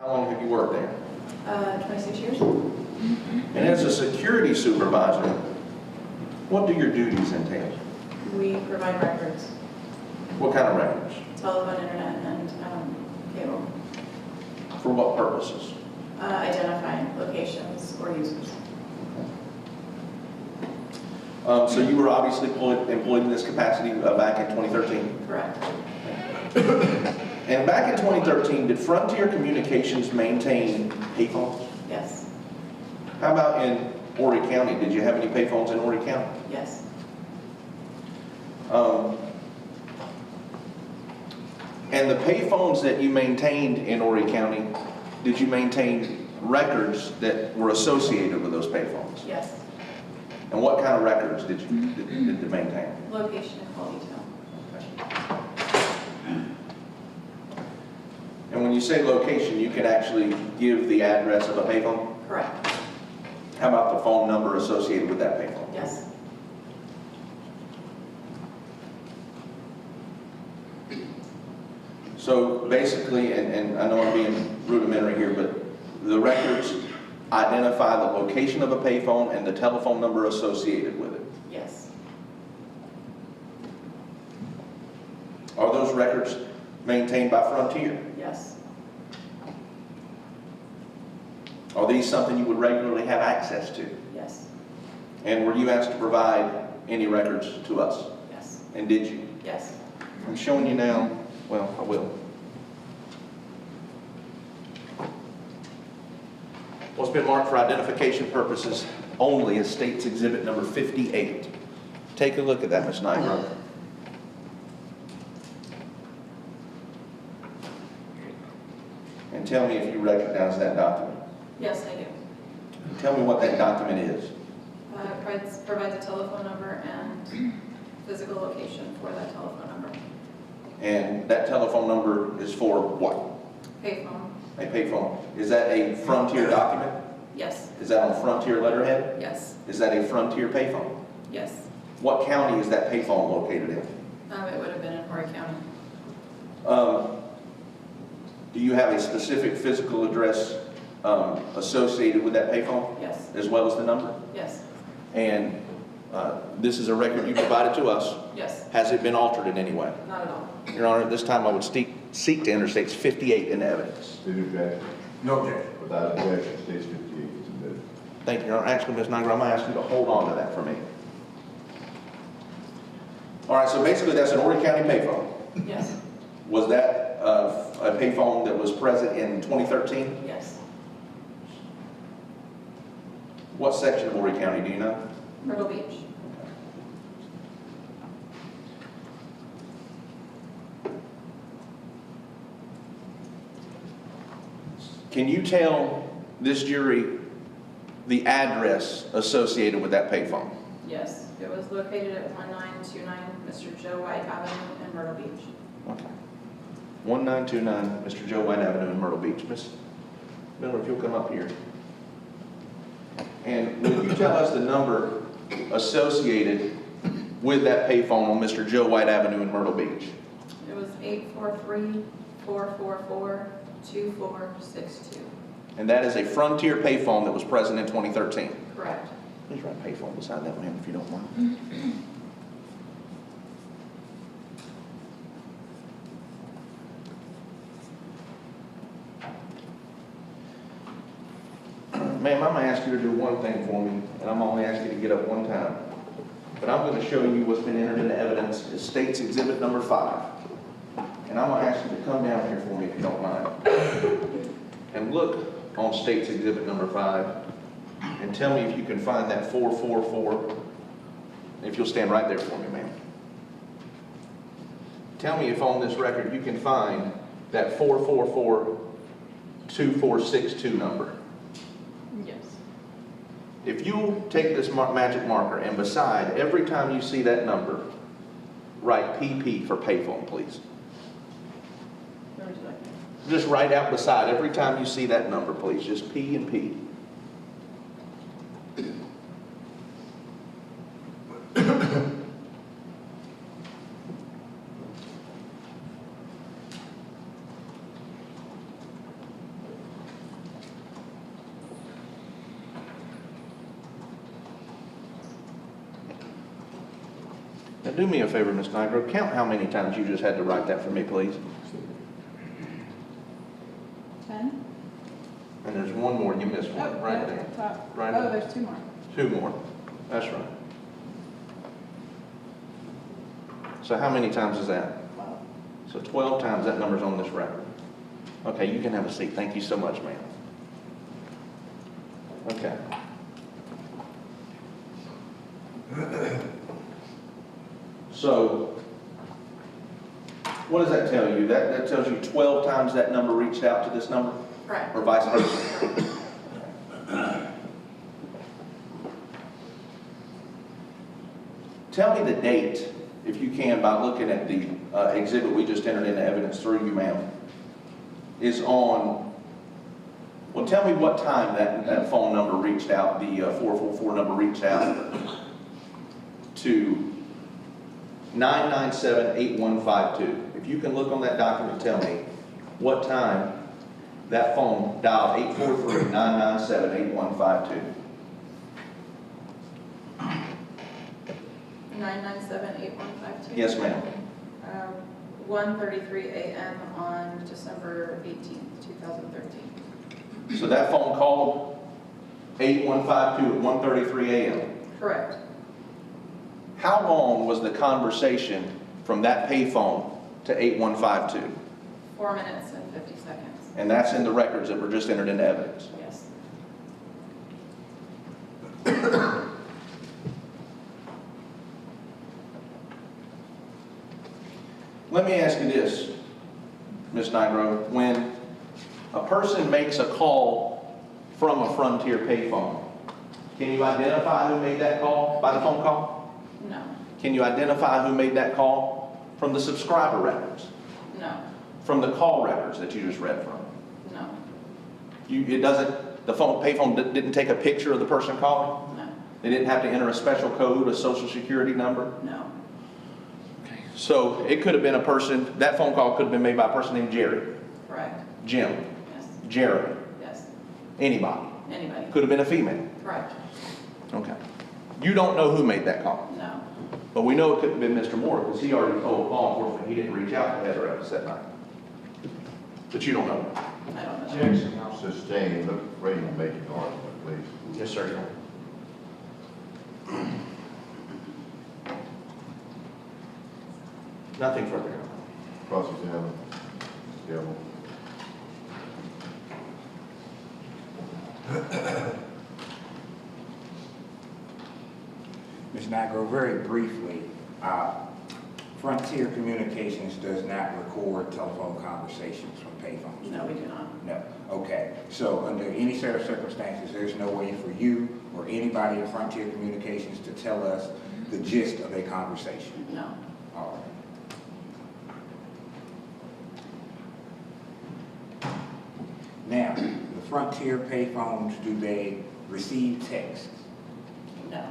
How long have you worked there? 26 years. And as a security supervisor, what do your duties entail? We provide records, What kind of records? telephone, internet, and cable, For what purposes? identifying locations or users. So you were obviously employed in this capacity back in 2013? Correct. And back in 2013, did Frontier Communications maintain payphones? Yes. How about in Horry County? Did you have any payphones in Horry County? Yes. And the payphones that you maintained in Horry County, did you maintain records that were associated with those payphones? Yes. And what kind of records did you maintain? Location and call detail. And when you say location, you can actually give the address of a payphone? Correct. How about the phone number associated with that payphone? Yes. So basically, and I know I'm being rudimentary here, but the records identify the location of a payphone and the telephone number associated with it. Yes. Are those records maintained by Frontier? Yes. Are these something you would regularly have access to? Yes. And were you asked to provide any records to us? Yes. And did you? Yes. I'm showing you now. Well, I will. What's been marked for identification purposes only is State's Exhibit number 58. Take a look at that, Ms. Nigro. And tell me if you recognize that document. Yes, I do. Tell me what that document is. Provides a telephone number and physical location for that telephone number. And that telephone number is for what? Payphone. A payphone. Is that a Frontier document? Yes. Is that on Frontier letterhead? Yes. Is that a Frontier payphone? Yes. What county is that payphone located in? It would have been in Horry County. Do you have a specific physical address associated with that payphone? Yes. As well as the number? Yes. And this is a record you provided to us. Yes. Has it been altered in any way? Not at all. Your Honor, at this time I would seek to enter States 58 into evidence. Any objection? No objection. Without objection, States 58 is admitted. Thank you, Your Honor. Actually, Ms. Nigro, I'm going to ask you to hold on to that for me. All right, so basically that's an Horry County payphone. Yes. Was that a payphone that was present in 2013? Yes. What section of Horry County, do you know? Myrtle Beach. Can you tell this jury the address associated with that payphone? Yes. It was located at 1929 Mr. Joe White Avenue in Myrtle Beach. Okay. 1929 Mr. Joe White Avenue in Myrtle Beach. Miss Miller, if you'll come up here. And will you tell us the number associated with that payphone on Mr. Joe White Avenue in Myrtle Beach? It was 843-444-2462. And that is a Frontier payphone that was present in 2013. Correct. Please write payphone beside that, ma'am, if you don't mind. Ma'am, I'm going to ask you to do one thing for me, and I'm only asking you to get up one time. But I'm going to show you what's been entered into evidence as State's Exhibit number 5. And I'm going to ask you to come down here for me if you don't mind. And look on State's Exhibit number 5 and tell me if you can find that 444. If you'll stand right there for me, ma'am. Tell me if on this record you can find that 444-2462 number. Yes. If you take this magic marker and beside every time you see that number, write PP for payphone, please. Where would you like me? Just write out beside every time you see that number, please. Just P and P. Do me a favor, Ms. Nigro, count how many times you just had to write that for me, please. 10? And there's one more, you missed one, right there. Top. Right Oh, there. there's 2 more. 2 more, that's right. So how many times is that? 12. So 12 times that number's on this record. Okay, you can have a seat. Thank you so much, ma'am. Okay. So, what does that tell you? That tells you 12 times that number reached out to this number? Correct. Or vice versa? Tell me the date, if you can, by looking at the exhibit we just entered into evidence through you, ma'am, is on, well, tell me what time that phone number reached out, the 444 number reached out to 997-8152. If you can look on that document, tell me what time that phone dialed 843-997-8152. 997-8152? Yes, ma'am. 1:33 a.m. on December 18th, 2013. So that phone called 8152 at 1:33 a.m. Correct. How long was the conversation from that payphone to 8152? 4 minutes and 50 seconds. And that's in the records that were just entered into evidence. Yes. Let me ask you this, Ms. Nigro. When a person makes a call from a Frontier payphone, can you identify who made that call by the phone call? No. Can you identify who made that call from the subscriber records? No. From the call records that you just read from? No. It doesn't, the payphone didn't take a picture of the person calling? No. They didn't have to enter a special code, a social security number? No. So it could have been a person, that phone call could have been made by a person named Jerry, Correct. Jim, Yes. Jerry, Yes. anybody. Anybody. Could have been a female. Correct. Okay. You don't know who made that call, No. but we know it couldn't have been Mr. Moore because he already told law enforcement he didn't reach out to Heather Evans that night. But you don't know. I don't know. Jackson, sustained, look ready to make an argument, please. Yes, sir. Nothing further. Cross-examine, Gamble. Ms. Nigro, very briefly, Frontier Communications does not record telephone conversations from payphones. No, we do not. No. Okay. So under any set of circumstances, there's no way for you or anybody at Frontier Communications to tell us the gist of a conversation. No. All right. Now, the Frontier payphones, do they receive text? No.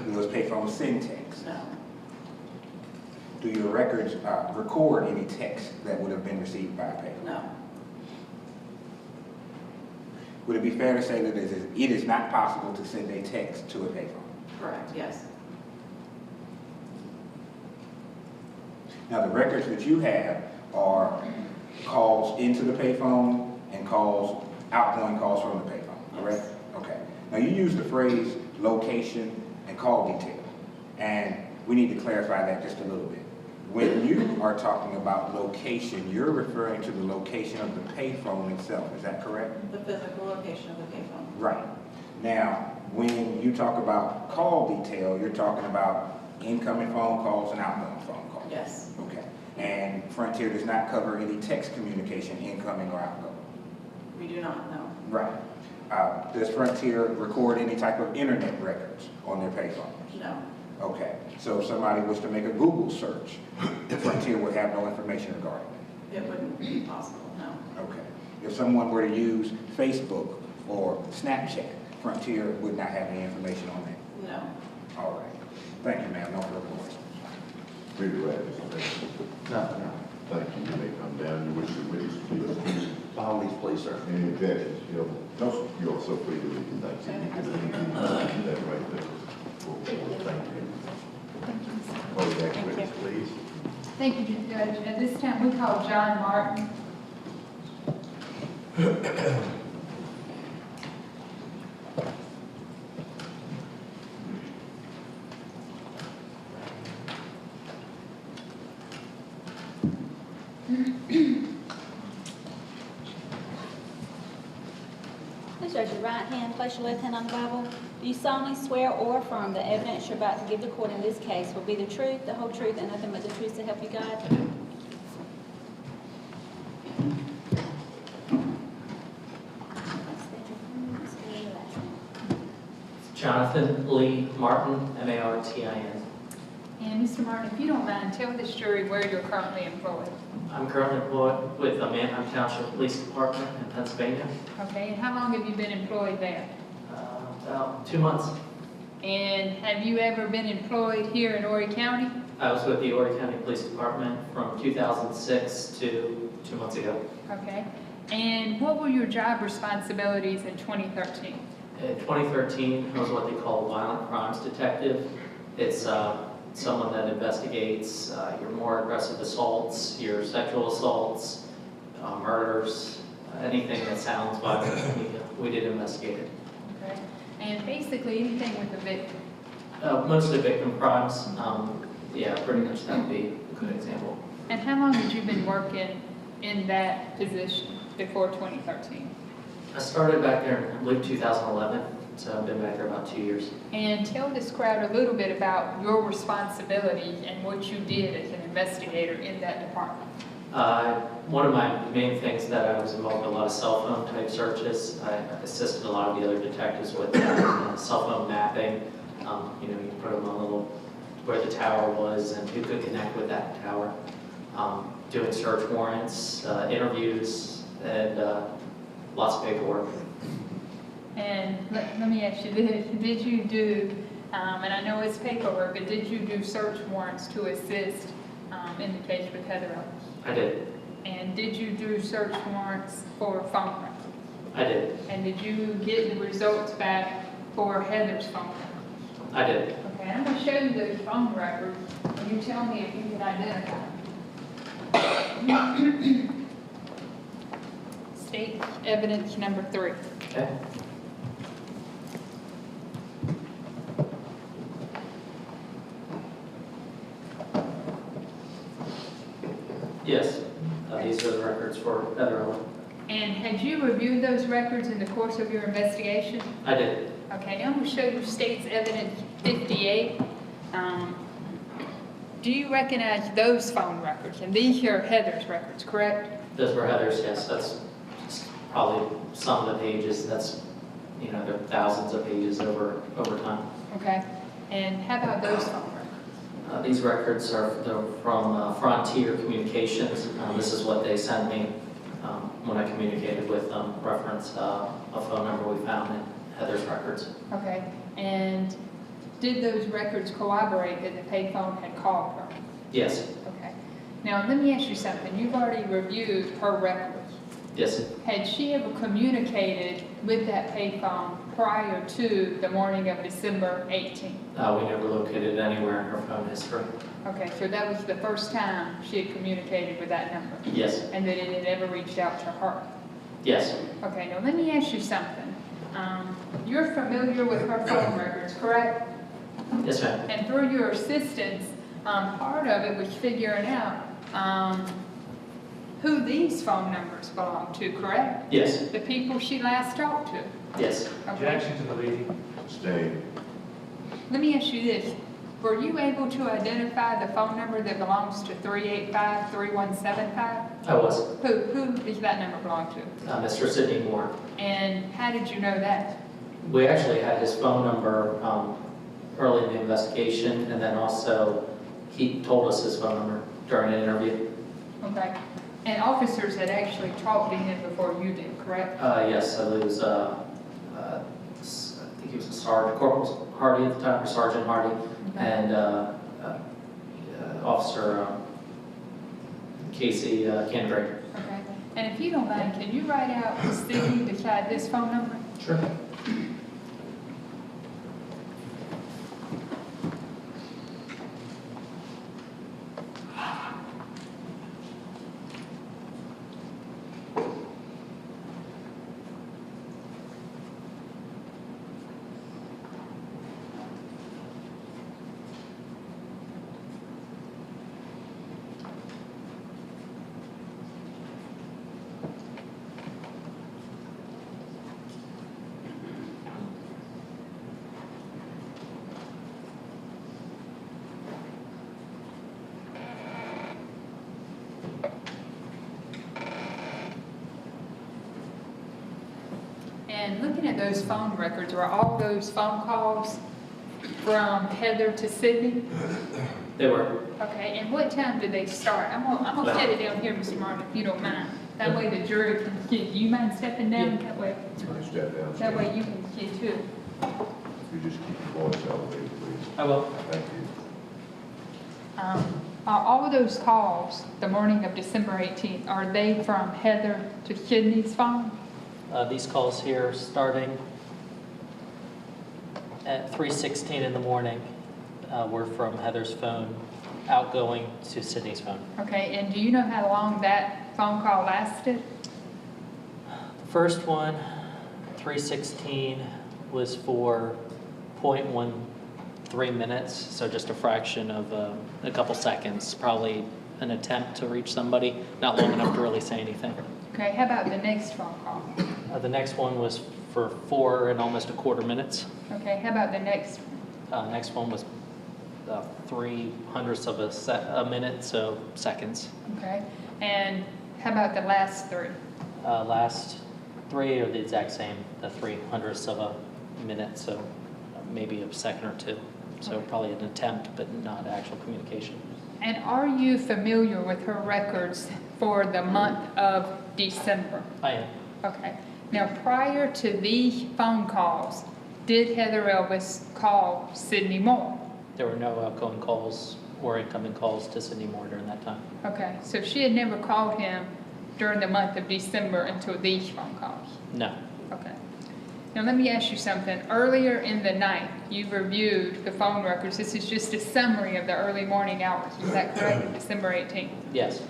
Do those payphones send text? No. Do your records record any text that would have been received by a payphone? No. Would it be fair to say that it is not possible to send a text to a payphone? Correct. Yes. Now, the records that you have are calls into the payphone and outgoing calls from the payphone, correct? Yes. Okay. Now, you use the phrase location and call detail, and we need to clarify that just a little bit. When you are talking about location, you're referring to the location of the payphone itself, is that correct? The physical location of the payphone. Right. Now, when you talk about call detail, you're talking about incoming phone calls and outgoing phone calls. Yes. Okay. And Frontier does not cover any text communication, incoming or outgoing. We do not know. Right. Does Frontier record any type of internet records on their payphones? No. Okay. So if somebody was to make a Google search, Frontier would have no information regarding it. It wouldn't be possible. No. Okay. If someone were to use Facebook or Snapchat, Frontier would not have any information on that. No. All right. Thank you, ma'am. No further questions. Free to wrap, Mr. Mayor. No. Thank you. You may come down. You wish to witness, please. By all means, please, sir. Any objections? You're also free to leave. Thank you. You can leave that right there. Thank you. Thank you, Mr. Call the next Thank witness, you. please. Thank you, Judge. At this time, we call John Martin. Please raise your right hand, place your left hand on the Bible. Do you solemnly swear or affirm the evidence you're about to give the court in this case will be the truth, the whole truth, and nothing but the truth to help you God? Jonathan Lee Martin, M-A-R-T-I-N. And Mr. Martin, if you don't mind, tell this jury where you're currently employed. I'm currently employed with the Manheim Township Police Department in Pennsylvania. Okay, and how long have you been employed there? About 2 months. And have you ever been employed here in Horry County? I was with the Horry County Police Department from 2006 to 2 months ago. Okay. And what were your job responsibilities in 2013? In 2013, I was what they call a violent crimes detective. It's someone that investigates your more aggressive assaults, your sexual assaults, murders, anything that sounds violent. We did investigate it. Okay. And basically anything with the victim? Mostly victim crimes. Yeah, pretty much that would be a good example. And how long had you been working in that position before 2013? I started back there in, I believe, 2011, so I've been back there about 2 years. And tell this crowd a little bit about your responsibility and what you did as an investigator in that department. One of my main things that I was involved in a lot of cell phone type searches. I assisted a lot of the other detectives with cell phone mapping. You put them on a little, where the tower was and who could connect with that tower. Doing search warrants, interviews, and lots of paperwork. And let me ask you this, did you do, and I know it's paperwork, but did you do search warrants to assist in the case with Heather Ellis? I did. And did you do search warrants for phone records? I did. And did you get the results back for Heather's phone records? I did. Okay, I'm going to show you those phone records, and you tell me if you can identify them. State evidence number 3. Okay. Yes, these are the records for Heather Ellis. And had you reviewed those records in the course of your investigation? I did. Okay, now I'm going to show you state's evidence 58. Do you recognize those phone records? And these are Heather's records, correct? Those were Heather's, yes. That's just probably some of the pages. That's, there are thousands of pages over time. Okay. And how about those phone records? These records are from Frontier Communications. This is what they sent me when I communicated with them, reference a phone number we found in Heather's records. Okay. And did those records corroborate that the payphone had called her? Yes. Okay. Now, let me ask you something. You've already reviewed her records. Yes. Had she ever communicated with that payphone prior to the morning of December 18th? We never located anywhere in her phone history. Okay, so that was the first time she had communicated with that number? Yes. And that it had ever reached out to her? Yes. Okay, now let me ask you something. You're familiar with her phone records, correct? Yes, ma'am. And through your assistance, part of it was figuring out who these phone numbers belong to, correct? Yes. The people she last talked to? Yes. Okay. Objection to the leading. Stay. Let me ask you this. Were you able to identify the phone number that belongs to 385-3175? I was. Who does that number belong to? Mr. Sidney Moore. And how did you know that? We actually had his phone number early in the investigation, and then also he told us his phone number during an interview. Okay. And officers had actually talked to him before you did, correct? Yes, I believe it was, I think he was a sergeant, Corporal Hardy at the time, or Sergeant Hardy, and Officer Casey Kendrick. Okay. And if you don't mind, can you write out Sidney beside this phone number? Sure. And looking at those phone records, were all those phone calls from Heather to Sidney? They were. Okay, and what time did they start? I'm gonna set it down here, Mr. Martin, if you don't mind. That way the jury can see. Do you mind stepping down? That way, Step down. that way you can see too. You just keep your voice elevated, please. I will. Thank you. Are all of those calls, the morning of December 18th, are they from Heather to Sidney's phone? These calls here, starting at 3:16 in the morning, were from Heather's phone, outgoing to Sydney's phone. Okay, and do you know how long that phone call lasted? The first one, 3:16, was for 0.13 minutes, so just a fraction of a couple seconds, probably an attempt to reach somebody, not long enough to really say anything. Okay, how about the next phone call? The next one was for 4 and almost a quarter minutes. Okay, how about the next one? Next one was 3/100ths of a minute, so seconds. Okay, and how about the last three? Last 3 are the exact same, the 3/100ths of a minute, so maybe a second or 2. So probably an attempt, but not actual communication. And are you familiar with her records for the month of December? I am. Okay. Now, prior to these phone calls, did Heather Elvis call Sidney Moore? There were no outgoing calls or incoming calls to Sidney Moore during that time. Okay, so she had never called him during the month of December until these phone calls? No. Okay. Now, let me ask you something. Earlier in the night, you reviewed the phone records. This is just a summary of the early morning hours. Is that correct, of December 18th? Yes.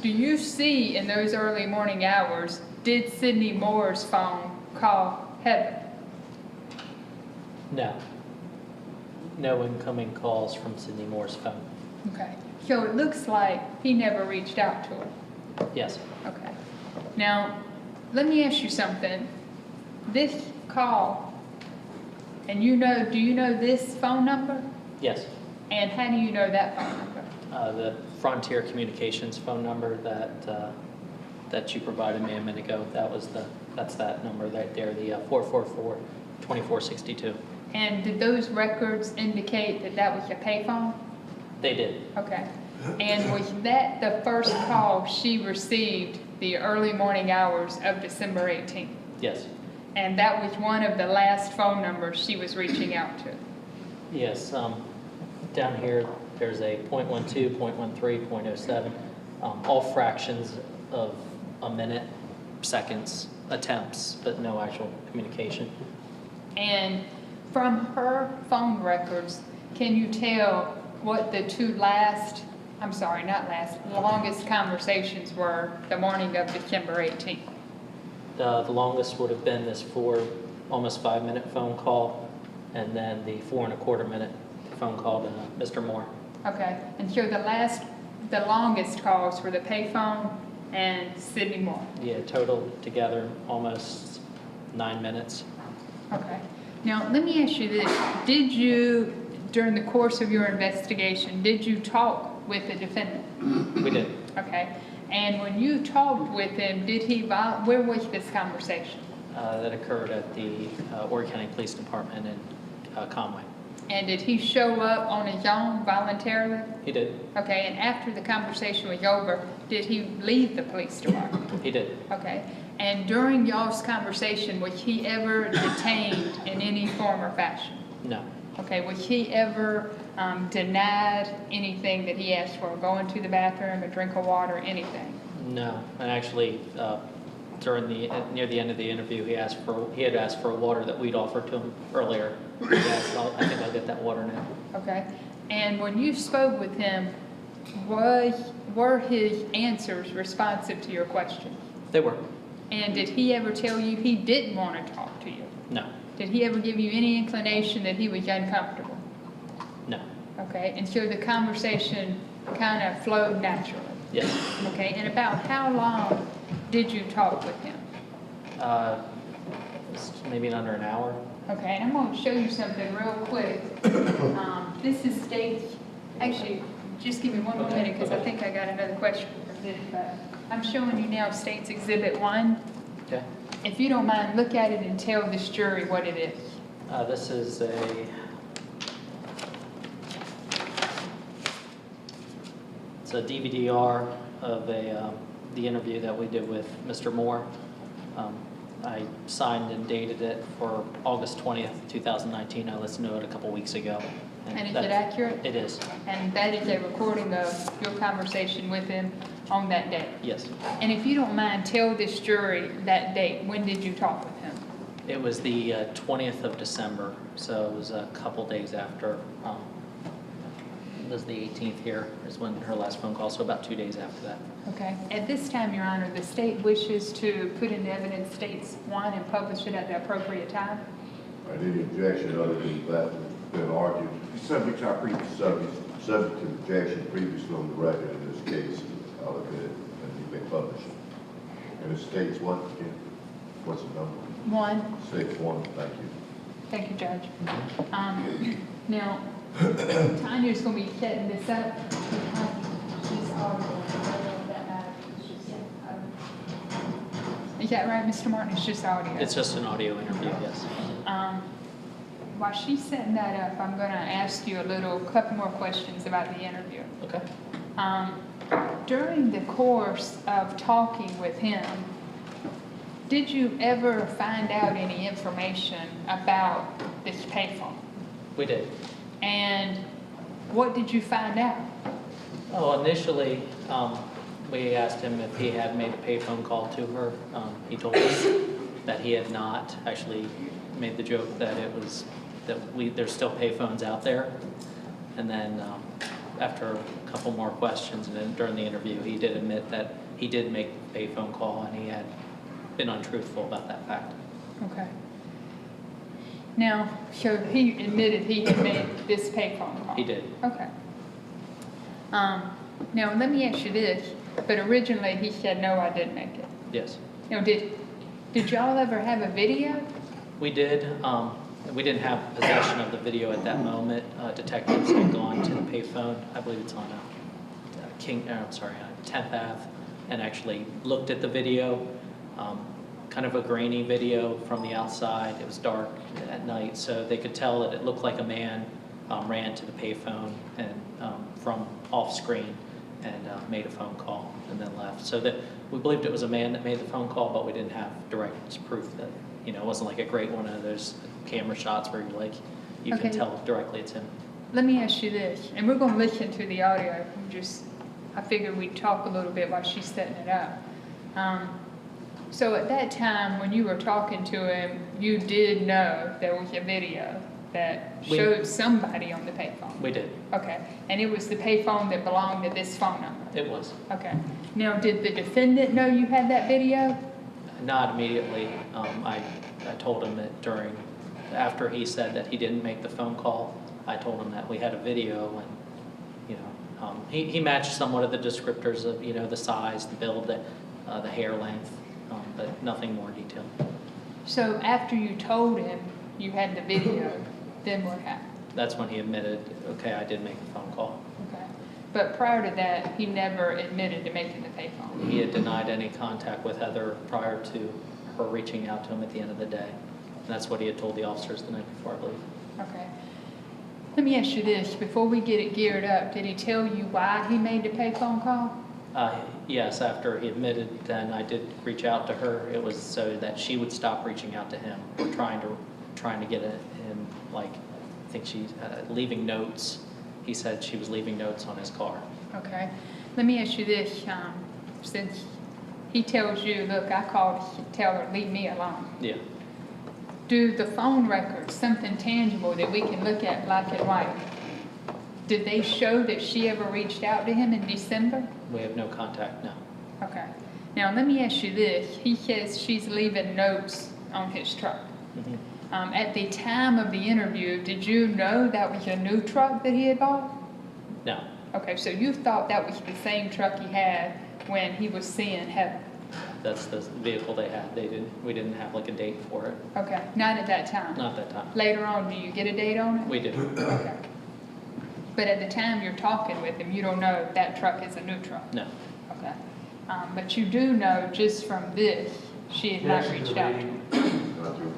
Do you see in those early morning hours, did Sidney Moore's phone call Heather? No. No incoming calls from Sidney Moore's phone. Okay. So it looks like he never reached out to her. Yes. Okay. Now, let me ask you something. This call, and do you know this phone number? Yes. And how do you know that phone number? The Frontier Communications phone number that you provided me a minute ago, that's that number right there, the 444-2462. And did those records indicate that that was a payphone? They did. Okay. And was that the first call she received the early morning hours of December 18th? Yes. And that was one of the last phone numbers she was reaching out to? Yes. Down here, there's a 0.12, 0.13, 0.07, all fractions of a minute, seconds, attempts, but no actual communication. And from her phone records, can you tell what the longest conversations were the morning of December 18th? The longest would have been this almost 5-minute phone call, and then the 4.25 minute phone call to Mr. Moore. Okay, and so the longest calls were the payphone and Sidney Moore? Yeah, total together almost 9 minutes. Okay. Now, let me ask you this. Did you, during the course of your investigation, did you talk with the defendant? We did. Okay. And when you talked with him, where was this conversation? That occurred at the Oregon County Police Department in Conway. And did he show up on his own voluntarily? He did. Okay, and after the conversation was over, did he leave the police department? He did. Okay. And during y'all's conversation, was he ever detained in any form or fashion? No. Okay, was he ever denied anything that he asked for, going to the bathroom, a drink of water, anything? No. And actually, near the end of the interview, he had asked for water that we'd offered to him earlier. Yes, I think I'll get that water now. Okay. And when you spoke with him, were his answers responsive to your questions? They were. And did he ever tell you he didn't want to talk to you? No. Did he ever give you any inclination that he was uncomfortable? No. Okay, and so the conversation kind of flowed naturally? Yes. Okay, and about how long did you talk with him? Maybe in under an hour. Okay, and I'm going to show you something real quick. This is actually, just give me one more minute because I think I got another question for this, but I'm showing you now State's Exhibit 1. Okay. If you don't mind, look at it and tell this jury what it is. This is it's a DVD-R of the interview that we did with Mr. Moore. I signed and dated it for August 20th, 2019. I listened to it a couple weeks ago. And is it that's- accurate? It is, And that is a recording of your conversation with him on that day. yes. And if you don't mind, tell this jury that date. When did you talk with him? It was the 20th of December, so it was a couple days after, it was the 18th here is when her last phone call, so about 2 days after that. Okay. At this time, Your Honor, the state wishes to put into evidence state's one and publish it at the appropriate time. All right, any objection other than that that's been argued? Subject to our previous. Subject to objection previously on the record in this case, I'll look at it and you may publish it. And it states what again? What's the number? One. States 1, thank you. Thank you, Judge. Now, Tanya's going to be setting this up. She's audible. Is that right, Mr. Martin? It's just audio. It's just an audio interview, yes. While she's setting that up, I'm going to ask you couple more questions about the interview. Okay. During the course of talking with him, did you ever find out any information about this payphone? We did. And what did you find out? Oh, initially, we asked him if he had made a payphone call to her. He told us that he had not. Actually made the joke that there's still payphones out there. And then after a couple more questions and then during the interview, he did admit that he did make a payphone call and he had been untruthful about that fact. Okay. Now, so he admitted he had made this payphone call? He did. Okay. Now, let me ask you this, but originally he said, no, I didn't make it. Yes. Now, did y'all ever have a video? We did. We didn't have possession of the video at that moment. Detectives had gone to the payphone. I believe it's on 10th Ave, and actually looked at the video. Kind of a grainy video from the outside. It was dark at night, so they could tell that it looked like a man ran to the payphone and from off screen and made a phone call and then left. So that we believed it was a man that made the phone call, but we didn't have direct proof that, it wasn't like a great one of those camera shots where you Okay. can tell directly it's him. Let me ask you this, and we're going to listen to the audio. I figured we'd talk a little bit while she's setting it up. So at that time, when you were talking to him, you did know there was a video that showed somebody on the payphone? We did. Okay, and it was the payphone that belonged to this phone number? It was. Okay. Now, did the defendant know you had that video? Not immediately. I told him that after he said that he didn't make the phone call, I told him that we had a video, and he matched somewhat of the descriptors of the size, the build, the hair length, but nothing more detailed. So after you told him you had the video, then what happened? That's when he admitted, okay, I did make the phone call. Okay. But prior to that, he never admitted to making the payphone? He had denied any contact with Heather prior to her reaching out to him at the end of the day. And that's what he had told the officers the night before, I believe. Okay. Let me ask you this, before we get it geared up, did he tell you why he made the payphone call? Yes, after he admitted, then I did reach out to her. It was so that she would stop reaching out to him. We're trying to get him, I think she's leaving notes. He said she was leaving notes on his car. Okay. Let me ask you this, since he tells you, look, I called to tell her, leave me alone. Yeah. Do the phone records, something tangible that we can look at black and white, did they show that she ever reached out to him in December? We have no contact, no. Okay. Now, let me ask you this. He says she's leaving notes on his truck. Mm-hmm. At the time of the interview, did you know that was a new truck that he had bought? No. Okay, so you thought that was the same truck he had when he was seeing Heather? That's the vehicle they had. We didn't have like a date for it. Okay, not at that time? Not that time. Later on, do you get a date on it? We did. Okay. But at the time you're talking with him, you don't know if that truck is a new truck? No. Okay. But you do know just from this, she had Yeah, not she's reached a out. lady. Not your-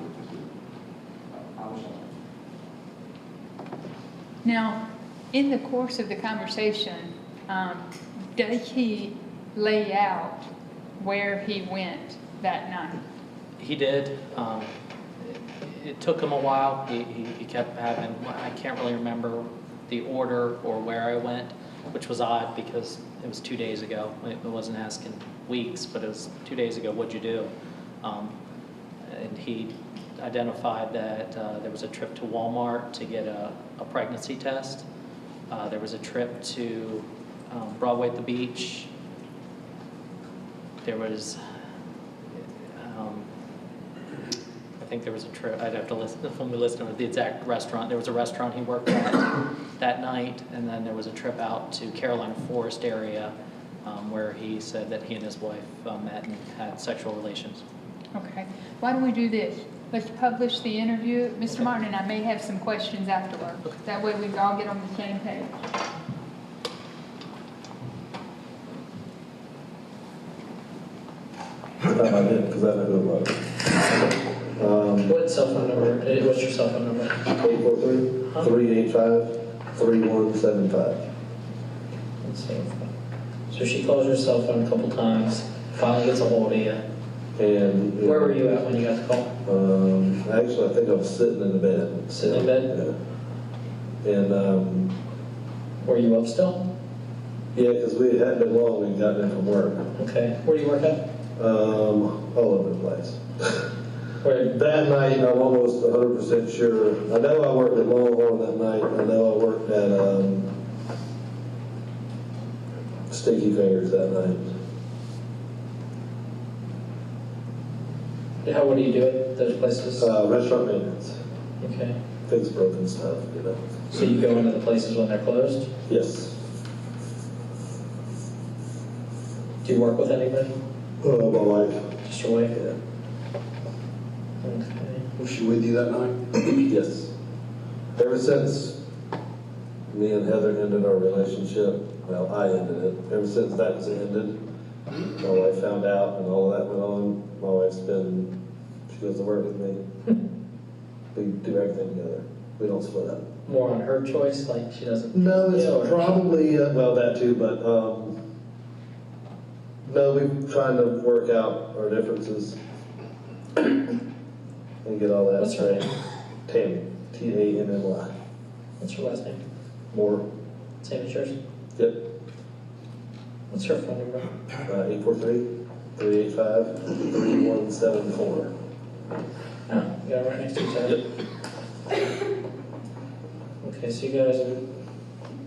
Now, in the course of the conversation, does he lay out where he went that night? He did. It took him a while. He kept having, I can't really remember the order or where I went, which was odd because it was 2 days ago. It wasn't asking weeks, but it was 2 days ago, what'd you do? And he identified that there was a trip to Walmart to get a pregnancy test. There was a trip to Broadway at the beach. There was, I think there was a trip, I'd have to listen to the exact restaurant. There was a restaurant he worked at that night, and then there was a trip out to Carolina Forest area where he said that he and his wife met and had sexual relations. Okay, why don't we do this? Let's publish the interview. Mr. Okay. Martin and I may have some questions afterward. That way we can all get on the same page. I didn't, because I know who it was. What cell phone number, what's your cell phone number? 843-385-3175. So she calls your cell phone a couple times, finally gets a hold of you. And. Where were you at when you got the call? Actually, I think I was sitting in the bed. Sitting in bed? Yeah. And, Were you up still? yeah, because we hadn't been long, we'd gotten in from work. Okay. Where do you work at? All over the place. Where? That night, I'm almost 100% sure. I know I worked at Longhorn that night. I know I worked at Sticky Fingers that night. Yeah, what do you do at those places? Restaurant maintenance. Okay. Fix broken stuff, you know. So you go into the places when they're closed? Yes. Do you work with anybody? My wife. Just your wife? Yeah. Okay. Was she with you that night? Yes. Ever since me and Heather ended our relationship, well, I ended it. Ever since that was ended, my wife found out and all of that went on. My wife's she goes to work with me. We do everything together. We don't split up. More on her choice, like she doesn't? No, it's Yeah, or- probably, well, that too, but, no, we're trying to work out our differences and get all that What's her straight. name? Tammy, Tammy. What's her last name? More, Same as yours? yep, What's her phone number? 843-385-3174. Oh, you got it right next to each other? Okay, so you guys,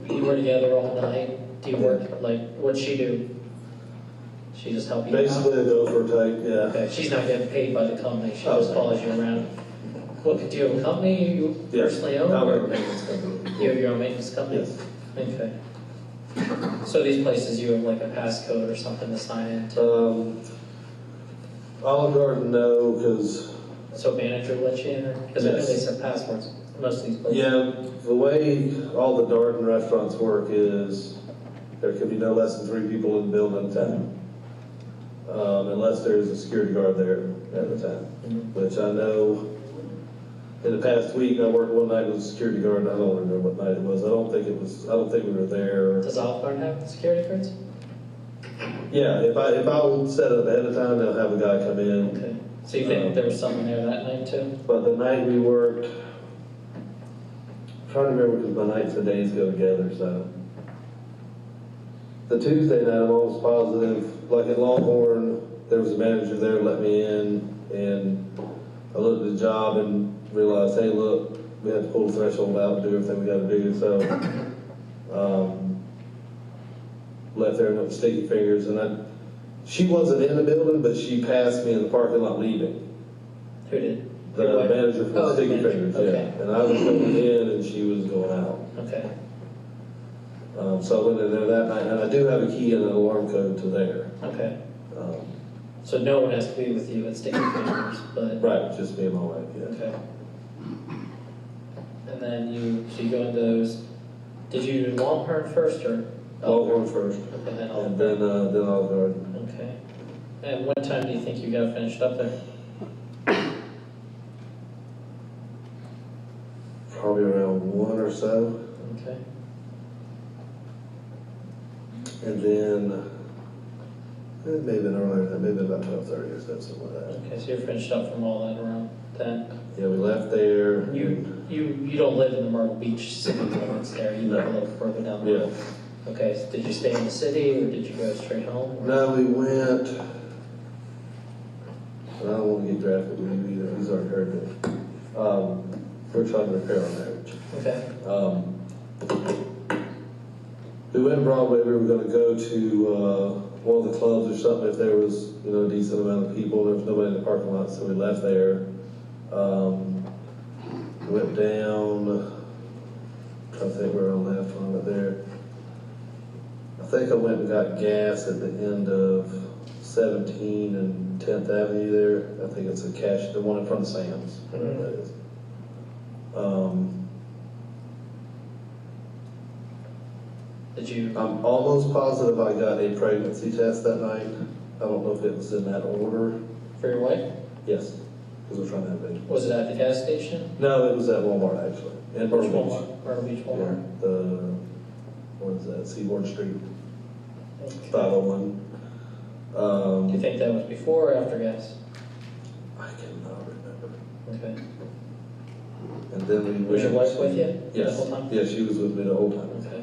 you were together all night. Do you work, like, what'd she do? She just help you out? Basically a gopher type, yeah. Okay, she's not getting paid by the company, she just follows you around. What, do you have a company you personally own? I'm or- a maintenance company. You have your own maintenance company? Yes. Okay. So these places, you have like a passcode or something to sign into? Olive Garden, no, because, So manager lets you in, or, because I know they set passwords, most of these places. yeah, the way all the Darden restaurants work is there could be no less than 3 people in the building at a time. Unless there's a security guard there at the time, which I know in the past week, I worked one night with a security guard, and I don't remember what night it was. I don't think we were there. Does Olive Garden have security guards? Yeah, if I would set up ahead of time, they'll have a guy come in. Okay, so you think there was someone there that night too? But the night we worked, I'm trying to remember because my nights and days go together, so. The Tuesday night, I'm almost positive, like at Longhorn, there was a manager there, let me in, and I looked at the job and realized, hey, look, we have to pull the threshold out and do everything we gotta do, so, left there with sticky fingers, and she wasn't in the building, but she passed me in the parking lot leaving. Who did? The Your wife? manager Oh, from the Sticky manager, Fingers, okay. yeah, and I was going in and she was going out. Okay, So I went in there that night, and I do have a key and an alarm code to there. okay. Um, So no one has to be with you at Sticky Fingers, but, Right, just me and my wife, yeah. okay. And then so you go into those, did you do Longhorn first or? Longhorn first, Okay, then Olive and then Olive Garden. Okay. And what time do you think you got finished up there? Probably around 1 or so. Okay. And then, it may have been earlier, than that, maybe about 12:30 or so, something like that. Okay, so you're finished up from all that around 10? Yeah, we left there. You don't live in the Myrtle Beach city limits there, you live a little further down the road? Okay, so did you stay in the city, or did you go straight home? or- No, we went, I don't want to get drafted with you either, he's already heard it. We're trying to repair our marriage. Okay, We went Broadway, we were gonna go to, one of the clubs or something, if there was, a decent amount of people, there was nobody in the parking lot, so we left there. Went down, trying to think where I left when I went there. I think I went and got gas at the end of 17 and 10th Avenue there. I think it's a cash, the one in front of Sam's, whatever that is. did you, I'm almost positive I got a pregnancy test that night. I don't know if it was in that order. for your wife? Yes, because we're trying to have a baby. Was it at the gas station? No, it was at Walmart actually, in Myrtle Which Beach. Walmart? Myrtle Beach Walmart? Yeah, what is that, Seaboard Street, 501. Do you think that was before or after gas? I cannot remember. Okay. And then we went. Was your wife with you the Yes, whole time? yeah, she was with me the whole time. Okay.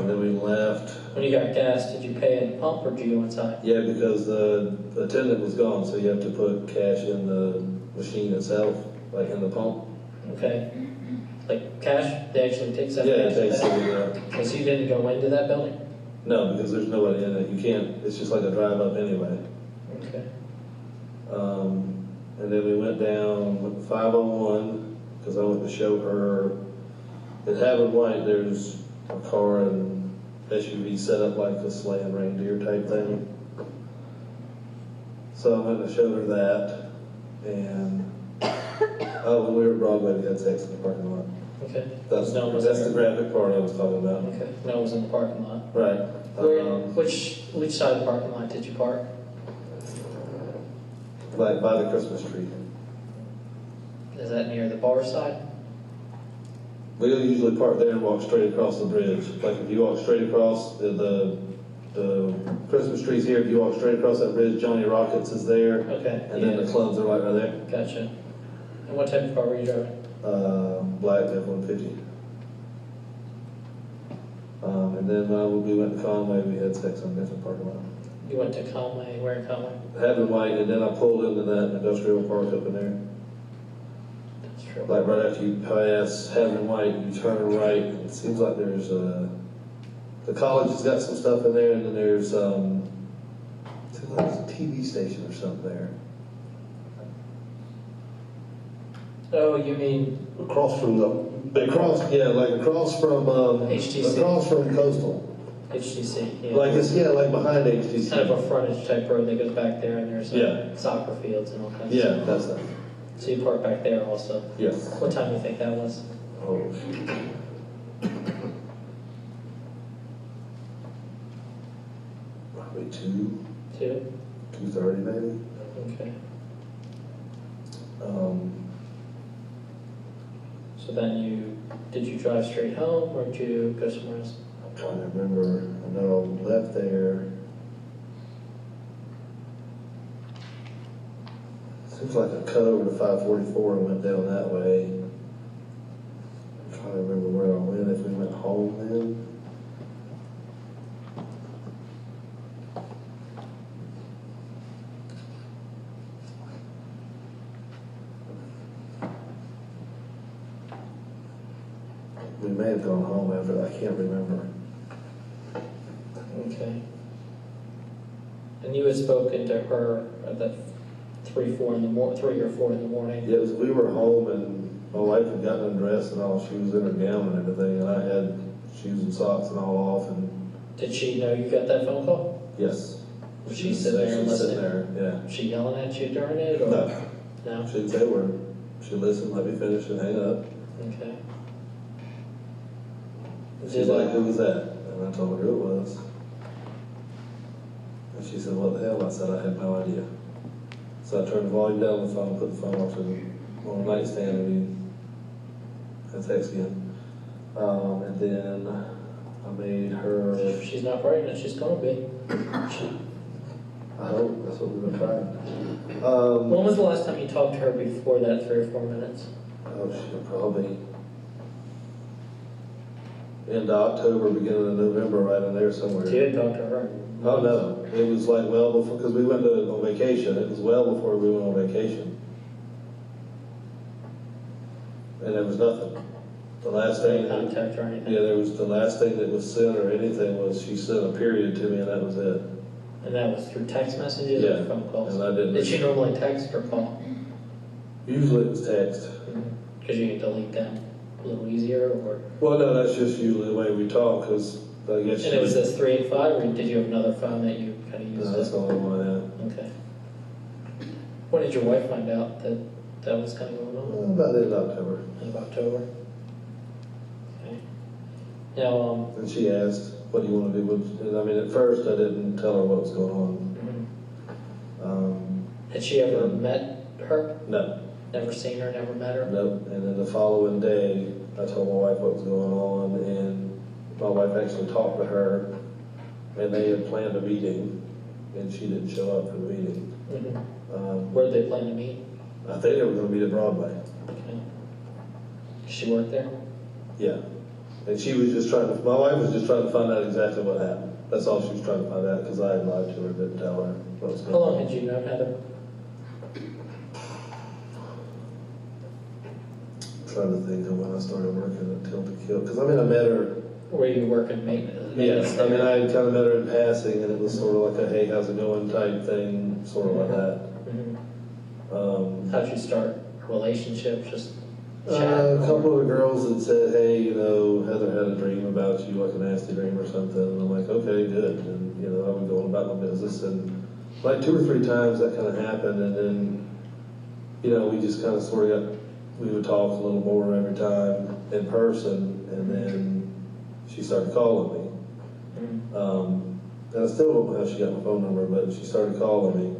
Then we left, When you got gas, did you pay at the pump or did you go inside? yeah, because the attendant was gone, so you have to put cash in the machine itself, like in the pump. Okay. Like cash? They actually take some Yeah, cash? it takes back? Because you didn't go into that building? no, because there's nobody in it, you can't, it's just like a drive up anyway. Okay. And then we went down 501, because I went to show her, at Having White, there's a car and SUV set up like a sleigh and reindeer type thing. So I went to show her that, and, when we were at Broadway, we had sex in the parking lot. Okay. That's No one was the there? graphic part I was talking about. Okay. No one was in the parking lot? Right. Which side of the parking lot did you park? Like by the Christmas tree. Is that near the bar side? We usually park there and walk straight across the bridge. Like if you walk straight across the Christmas trees here, if you walk straight across that bridge, Johnny Rockets is there. Okay. And then the clubs are right there. Gotcha. And what type of car were you driving? Black F-150. And then we went to Conway, we had sex on a different parking lot. You went to Conway, where in Conway? Having White, and then I pulled into that industrial park up in there. That's true. Like right after you pass Having White, you turn right, and it seems like there's the college has got some stuff in there, and then there's seems like there's a TV station or something there. Oh, you mean Across from across from HTC. across from Coastal. HTC? Yeah. Like it's like behind HTC. It's kind of a frontage type road that goes back there, and there's Yeah. soccer fields and all kinds of Yeah, stuff. that's that. So you park back there also? Yes. What time do you think that was? Oh shoot. Probably 2:30 maybe. Okay. Um, So then did you drive straight home, or did you go somewhere else? I'm trying to remember. I know I left there. Seems like I cut over to 544 and went down that way. I'm trying to remember where I went, if we went home then. We may have gone home after that, I can't remember. Okay. And you had spoken to her at the 3 or 4 in the morning? Yeah, we were home and my wife had gotten undressed and all, she was in her gown and everything, and I had shoes and socks and all off, and Did she know you got that phone call? yes. Was she sitting there and She was sitting listening? there, Was she yelling at you during it, or? yeah. No? No, she didn't say a word. She listened, let me finish and hang up. Okay. She's like, who was that? And I told her who it was. And she said, what the hell? I said, I have no idea. So I turned the volume down on the phone, put the phone off on a nightstand, and had sex again. And then I made her, If she's not pregnant, she's gonna be. I hope, that's what we're gonna try. When was the last time you talked to her before that 3 or 4 minutes? Oh, shit, probably end of October, beginning of November, right in there somewhere. So you didn't talk to her? Oh, no, it was like well before, because we went on vacation, it was well before we went on vacation. And there was nothing. The last thing, No contact or anything? yeah, there was, the last thing that was sent or anything was she sent a period to me and that was it. And that was through text messages Yeah, or phone calls? and I didn't. Did she normally text or call? Usually it was text. Because you can delete them a little easier, or? Well, no, that's just usually the way we talk, because I guess. And it was this 385, or did you have another phone that you kind of used? No, that's the only one I have. Okay. When did your wife find out that that was kind of going on? About the end of October. End of October? Okay. Now, And she asked, what do you want to do? And I mean, at first I didn't tell her what was going on. had she ever met her? No, Never seen her, never met her? nope. And then the following day, I told my wife what was going on, and my wife actually talked to her, and they had planned a meeting, and she didn't show up for the meeting. Where did they plan to meet? I think they were going to meet at Broadway. Okay. She worked there? Yeah. And she was just trying to, my wife was just trying to find out exactly what happened. That's all she was trying to find out, because I had lied to her, didn't tell her what was going How on. long had you known Heather? I'm trying to think of when I started working at Tilted Kill, because I mean, I met her. Were you working maintenance? Yes, I mean, I kind of met her in passing, and it was sort of like a, hey, how's it going type thing, sort of like that. How'd you start a relationship? Just A chat? couple of the girls had said, hey, you know, Heather had a dream about you, like a nasty dream or something, and I'm like, okay, good, and, you know, I was going about my business, and like 2 or 3 times that kind of happened, and then, you know, we just kind of sort of got, we would talk a little more every time in person, and then she started calling me. And I still don't know how she got my phone number, but she started calling me.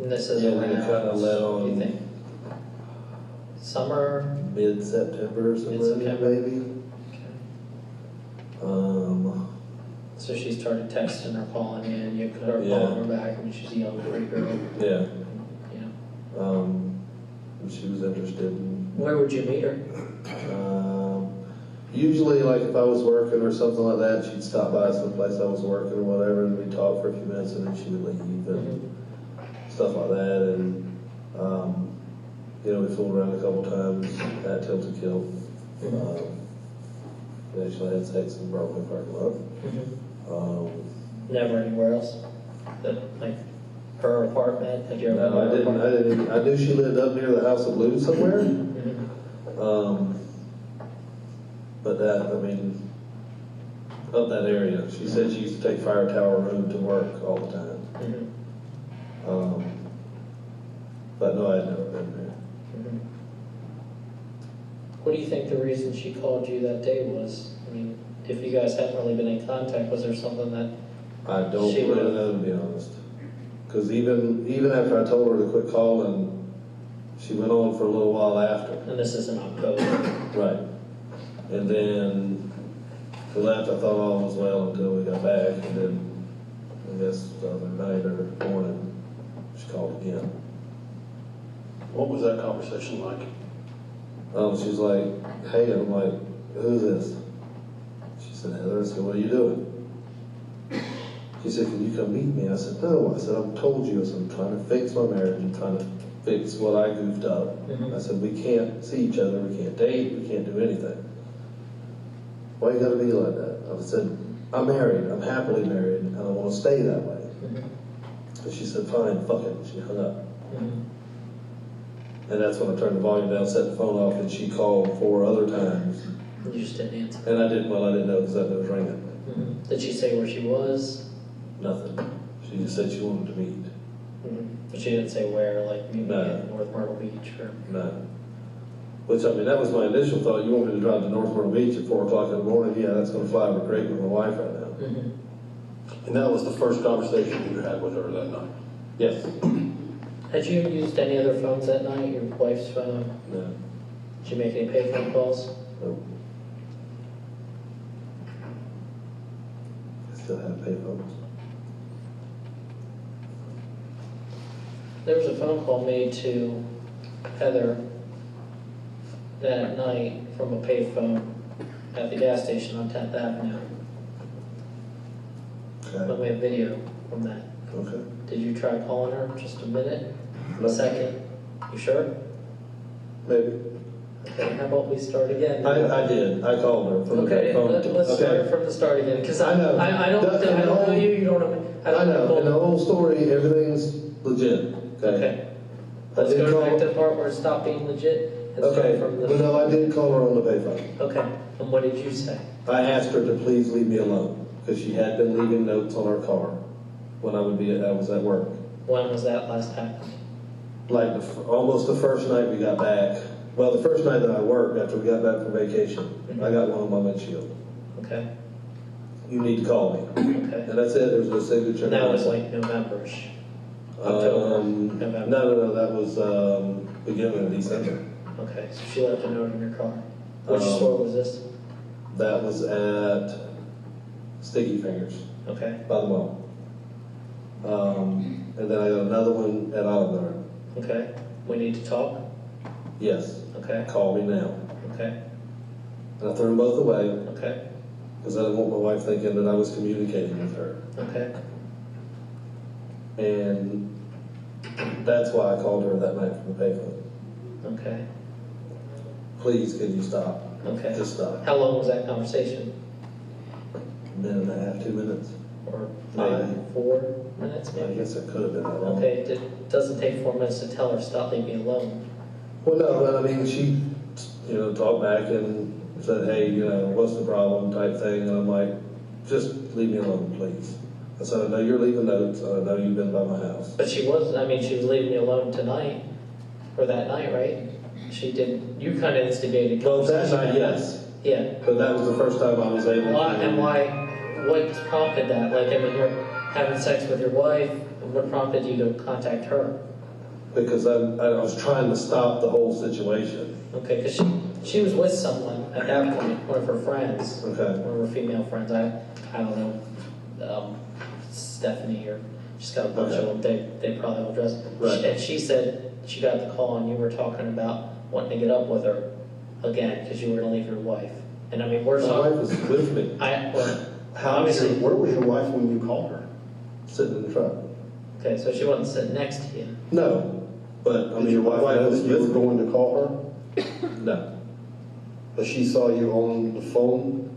And this is Yeah, we around, kinda let on- you think? Summer? Mid-September or something, Mid-September. maybe. So she started texting or calling you, and you could start Yeah. calling her back when she's a young pretty girl. Yeah, Yeah. and she was interested in, Where would you meet her? usually like if I was working or something like that, she'd stop by someplace I was working or whatever, and we'd talk for a few minutes, and then she would leave, and stuff like that, and, you know, we fooled around a couple times at Tilted Kill. We actually had sex in Broadway parking lot. Never anywhere else? That, like, her apartment? Have you ever? No, I didn't, I knew she lived up near the House of Blues somewhere. But that, I mean, up that area, she said she used to take Fire Tower Road to work all the time. But no, I had never been there. What do you think the reason she called you that day was? I mean, if you guys hadn't really been in contact, was there something that? I don't She really would- know, to be honest. Because even after I told her to quit calling, she went on for a little while after. And this is in October. Right. And then we left, I thought all was well until we got back, and then I guess the other night or morning, she called again. What was that conversation like? She's like, hey, I'm like, who's this? She said, Heather. I said, what are you doing? She said, can you come meet me? I said, no. I said, I've told you, I said, I'm trying to fix my marriage, I'm trying to fix what I goofed up. I said, we can't see each other, we can't date, we can't do anything. Why you gotta be like that? I said, I'm married, I'm happily married, and I wanna stay that way. And she said, fine, fuck it, she hung up. And that's when I turned the volume down, set the phone off, and she called 4 other times. You just didn't answer. And I didn't know because that was ringing. Did she say where she was? Nothing. She just said she wanted to meet. But she didn't say where, like maybe No. in North Myrtle Beach or? No. Which, I mean, that was my initial thought. You want me to drive to North Myrtle Beach at 4 o'clock in the morning? Yeah, that's gonna fly over great with my wife right now. And that was the first conversation you had with her that night? Yes. Had you used any other phones that night, your wife's phone? No. Did you make any payphone calls? No. I still have payphones. There was a phone call made to Heather that night from a payphone at the gas station on 10th Avenue. But Okay. we have video from that. Okay. Did you try calling her? Just a minute? No. A second? You sure? Maybe. Okay, how about we start again? I did. I called her from the Okay, phone. let's start from the start again, because I know. I don't know you, you don't know me. I know. In the whole story, everything's legit. Okay. I Let's did go call. back to the part where it stopped being legit and start Okay. from Well, the. no, I did call her on the payphone. Okay, and what did you say? I asked her to please leave me alone because she had been leaving notes on her car when I was at work. When was that last happened? Like almost the first night we got back. Well, the first night that I worked after we got back from vacation, I got one on my windshield. Okay, You need to call me. okay. And that's it. There's no signature. And that was like November-ish. October, November. No, that was beginning of December. Okay, so she left a note in your car. Which store was this? That was at Sticky Fingers Okay, by the mall. And then I got another one at Olive Garden. okay. We need to talk? Yes, Okay, call me now. okay, And I threw them both away okay, because I didn't want my wife thinking that I was communicating with her. okay. And that's why I called her that night from the payphone. Okay, Please, can you stop? okay. Just stop. How long was that conversation? A minute and a half, 2 minutes. Or Maybe. 4 minutes I maybe? guess it could have been that long. Okay, it doesn't take 4 minutes to tell her, stop, leave me alone. Well, no, but I mean, she, talked back and said, hey, what's the problem type thing, and I'm like, just leave me alone, please. I said, I know you're leaving notes, I know you've been by my house. But she was leaving me alone tonight, or that night, right? She didn't, you kind of instigated. Well, that conversation. night, yes, Yeah. but that was the first time I was able to. What prompted that? Like, I mean, you're having sex with your wife, and what prompted you to contact her? Because I was trying to stop the whole situation. Okay, because she was with someone at that point, one of her friends. Okay. One of her female friends, I don't know, Stephanie, or just got a bunch of them, they probably will address. Right. And she said she got the call and you were talking about wanting to get up with her again, because you were gonna leave your wife. And I mean, we're My talking, wife was with me, obviously, Where was your wife when you called her? sitting in the truck. okay, so she wasn't sitting next to you. No, but I Did mean, your my wife wife know was that you were with me. going to call her? No, But she saw you on the phone?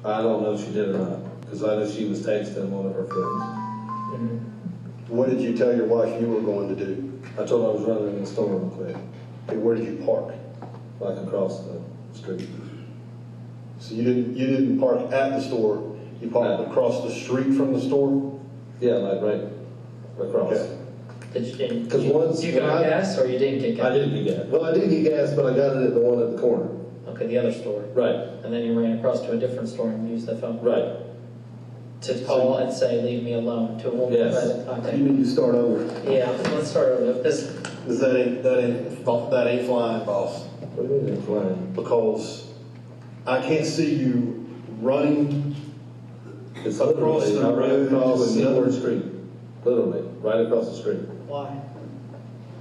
I don't know if she did or not, because I know she was texting one of her friends. Mhm. What did you tell your wife you were going to do? I told her I was running in the store real quick, Okay, where did you park? like across the street. So you didn't park at the store, you parked No. across the street from the store? Yeah, like right across. Okay. Did you, 'Cause once you when got I- gas or you didn't get gas? I didn't get gas. Well, I did get gas, but I got it at the one at the corner. Okay, the other store. Right, And then you ran across to a different store and used the phone. right. To call and say, leave me alone, to a woman Yes. who hasn't contacted. You need to start over, Yeah, let's start over, because, because that ain't flying, boss. What do you mean it's flying? Because I can't see you running It's Across literally the right road across to the another- street. Literally, right across the street. why?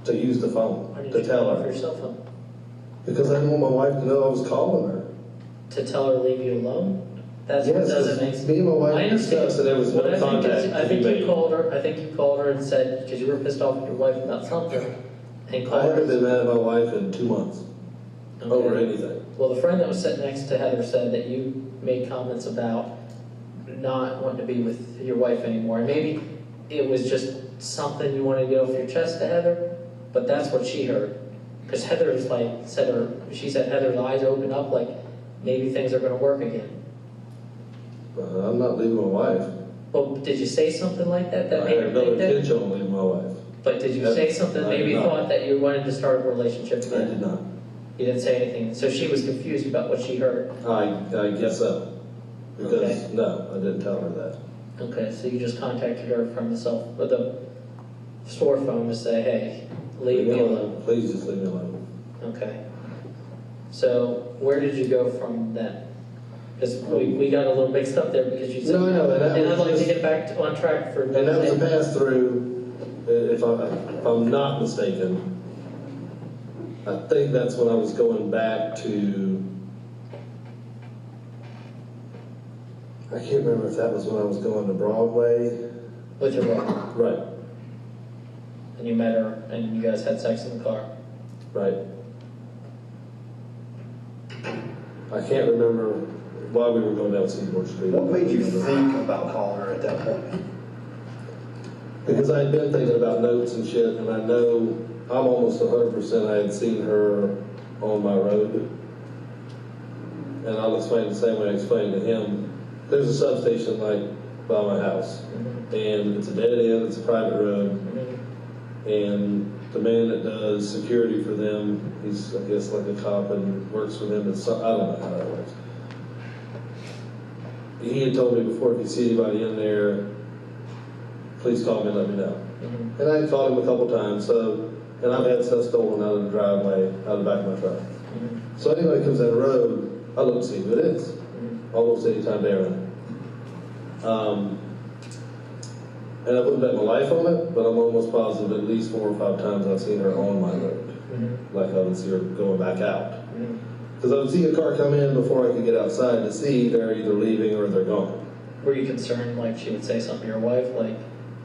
To use the phone, Why did to you tell call off her. your cell phone? Because I didn't want my wife to know I was calling her. To tell her, leave you alone? That Yes, doesn't make 'cause sense. me and my I wife understand. discussed that there was no What I think contact is, to I be think you made. called her and said, because you were pissed off with your wife about something, and I called haven't her. been mad at my wife in 2 months, over Okay. anything. Well, the friend that was sitting next to Heather said that you made comments about not wanting to be with your wife anymore. And maybe it was just something you wanted to get off your chest to Heather, but that's what she heard. Because Heather's like, she said Heather's eyes opened up like maybe things are gonna work again. I'm not leaving my wife. Well, did you say something like that? That I made her had no think that? intention on leaving my wife. But did you say something, I did maybe not. thought that you wanted to start a relationship I again? did not. You didn't say anything, so she was confused about what she heard. I guess so. Okay. Because, no, I didn't tell her that. Okay, so you just contacted her from the store phone to say, hey, leave me alone. Please just leave me alone. Okay. So where did you go from then? Because we got a little mixed up there because you said, No, no, and that and I'd was like to just- get back on track for. And that was a pass-through, if I'm not mistaken. I think that's when I was going back to, I can't remember if that was when I was going to Broadway. With your wife, Right, and you met her, and you guys had sex in the car. right. I can't remember why we were going down Seaboard Street. What made you think about calling her at that point? Because I had been thinking about notes and shit, and I know I'm almost 100% I had seen her on my road. And I'll explain the same way I explained to him. There's a substation like by my house, and it's a dead end, it's a private road, and the man that does security for them, he's, I guess, like a cop and works for them, I don't know how that works. He had told me before, if you see anybody in there, please call me and let me know. And I called him a couple times, and I've had stuff stolen out of the driveway, out of the back of my truck. So anybody comes down the road, I look to see who it is, almost any time day or night. And I wouldn't bet my life on it, but I'm almost positive at least 4 or 5 times I've seen her on my road. Like I would see her going back out. Because I would see a car come in before I could get outside to see they're either leaving or they're gone. Were you concerned, like, she would say something to your wife, like?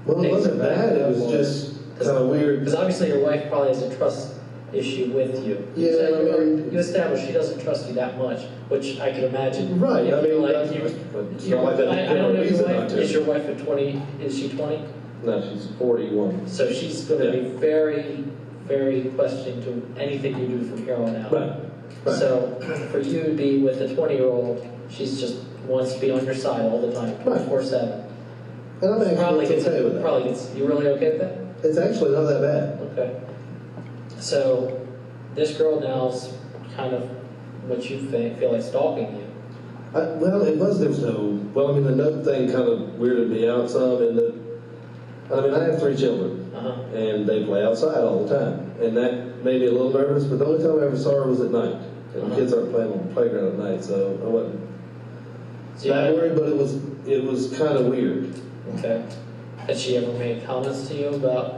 Well, it things wasn't are bad, it was or- just kind of weird. Because obviously your wife probably has a trust issue with you. Yeah, So I mean- you established she doesn't trust you that much, which I can imagine. Right, If I you mean, like, that's- you- but it's you- not like that. I don't know your Reason wife, not to. is your wife at 20, is she 20? No, she's 41. So she's gonna be very, very questioning to anything you do from here on out. Right, right. So for you to be with a 20-year-old, she's just wants to be on your side all the time, 24/7. And I'm Probably actually gets, okay with that. probably gets, you really okay with that? It's actually not that bad. Okay. So this girl now's kind of what you feel like stalking you. Well, it was, there was no, well, I mean, the note thing kind of weirded me out some, and I mean, I have 3 children, and they play outside all the time, and that made me a little nervous, but the only time I ever saw her was at night, and the kids aren't playing on the playground at night, so I wasn't So you that have- worried, but it was kind of weird. Okay. Has she ever made comments to you about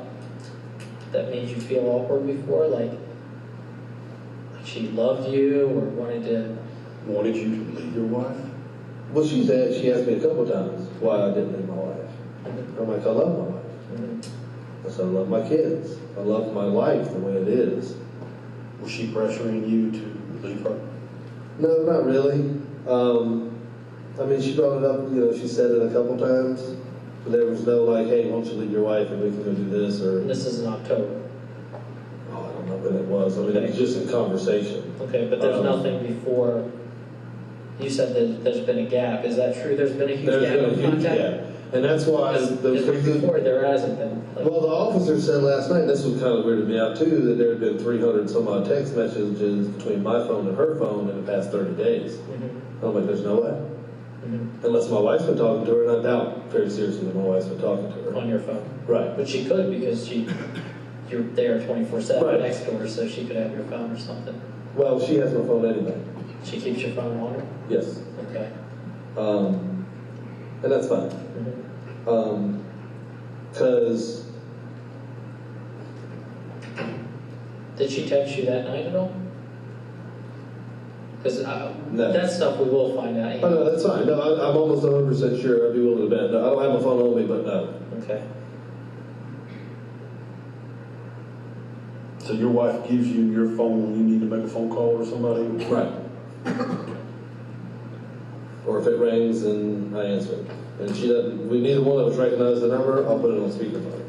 that made you feel awkward before? Like she loved you or wanted to? Wanted you to leave your wife? Well, she asked me a couple times why I didn't leave my wife. I'm like, I love my wife. I said, I love my kids. I love my life the way it is. Was she pressuring you to leave her? No, not really. I mean, she brought it up, she said it a couple times, but there was no like, hey, why don't you leave your wife and we can go do this, or, This is in October. oh, I don't know when it was. I mean, it was just in conversation. Okay, but there's nothing before. You said that there's been a gap. Is that true? There's been a huge There's gap been a in huge contact? gap. And that's why Because before there hasn't been. Like, well, the officer said last night, and this was kind of weirded me out too, that there had been 300 some odd text messages between my phone and her phone in the past 30 days. I'm like, there's no way. Unless my wife's been talking to her, and I doubt very seriously that my wife's been talking to her. on your phone. Right. But she could because you're there 24/7 Right. next to her, so she could have your phone or something. Well, she has my phone anyway. She keeps your phone on her? Yes. Okay. And that's fine. Because Did she text you that night at all? Because No. that stuff we will find out. oh no, that's fine. No, I'm almost 100% sure. I'd be willing to bet. No, I don't have my phone on me, but no. Okay. So your wife gives you your phone when you need to make a phone call or somebody? Right. Or if it rings, then I answer it. And she doesn't. We neither one of us recognize the number. I'll put it on speakerphone.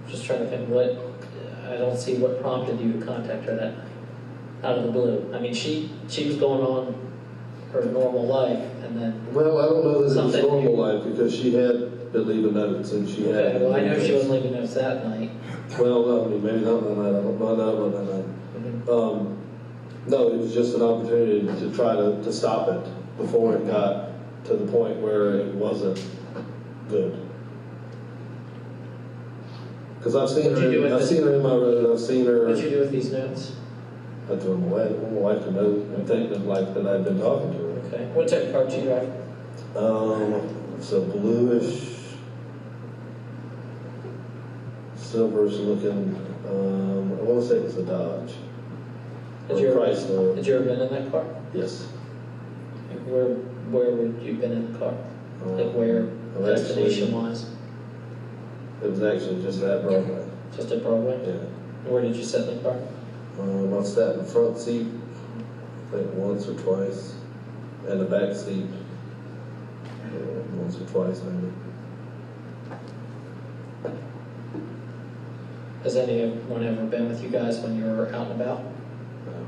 Just trying to think I don't see what prompted you to contact her that night, out of the blue. I mean, she was going on her normal life, and then. Well, I don't know that it was Something normal you- life because she had been leaving notes and she had. Okay, well, I know she wasn't leaving notes that night. Well, no, I mean, maybe not that night. I don't know about that night. No, it was just an opportunity to try to stop it before it got to the point where it wasn't good. Because I've seen What'd you do with her, I've it? seen her in my road, I've seen her. What'd you do with these notes? I told my wife to know, and think that like that I've been talking to her. Okay. What type of car do you drive? It's a bluish, silverish looking, I want to say it's a Dodge. Or Chrysler. Had you ever been in that car? Yes. Where would you been in the car? Like where, destination wise? It was actually just at Broadway. Just at Broadway? Yeah. Where did you sit in the car? I sat in the front seat, I think once or twice, and the back seat, once or twice maybe. Has anyone ever been with you guys when you were out and about? No.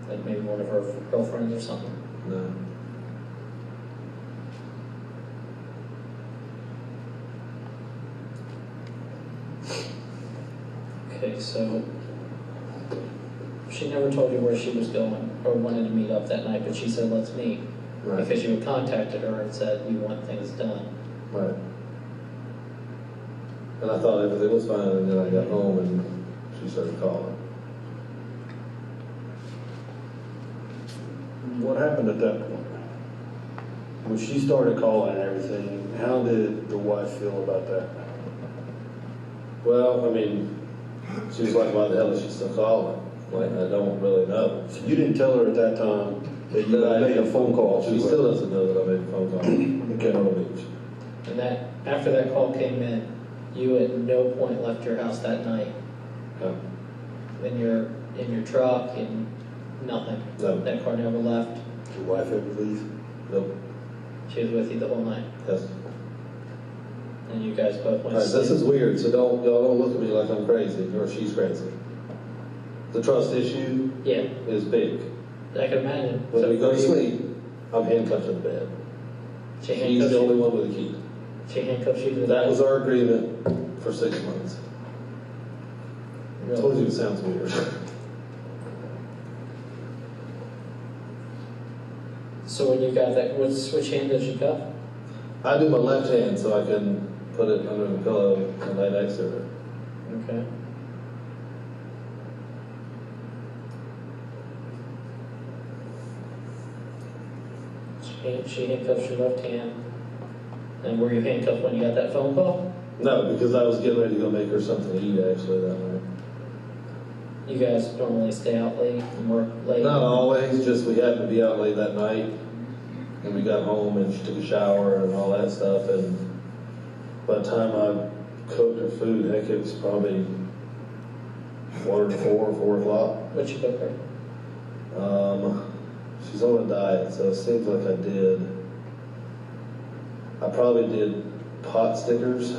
Like maybe one of her girlfriends or something? No. Okay, so she never told you where she was going or wanted to meet up that night, but she said, let's meet. Right. Because you had contacted her and said you want things done. Right. And I thought everything was fine, and then I got home and she started calling. What happened at that point? When she started calling and everything, how did your wife feel about that? Well, I mean, she was like, why the hell is she still calling? Like, I don't really know. So you didn't tell her at that time that you had made a phone call to She her? still doesn't know that I made a phone call. Okay. Myrtle Beach. And that, after that call came in, you at no point left your house that night? No. In your truck and nothing? No. That car never left? Did your wife ever leave? Nope. She was with you the whole night? Yes. And you guys both went All to right, this sleep? is weird, so y'all don't look at me like I'm crazy, or she's crazy. The trust issue Yeah, is big. I can imagine. When we go to So sleep, I'm handcuffed to the bed. She She's handcuffs the only you? one with a key. She handcuffs you to the That bed? was our agreement for 6 months. I Really? told you it sounds weird. So when you got that, which hand did you cuff? I do my left hand so I can put it under the pillow and lay next to her. Okay. She handcuffs your left hand. And were you handcuffed when you got that phone call? No, because I was getting ready to go make her something to eat actually that night. You guys normally stay out late and work late? Not always, just we happened to be out late that night. And we got home and she took a shower and all that stuff. And by the time I cooked her food, heck, it was probably 4 o'clock. What'd you cook her? She's on a diet, so it seems like I did. I probably did pot stickers.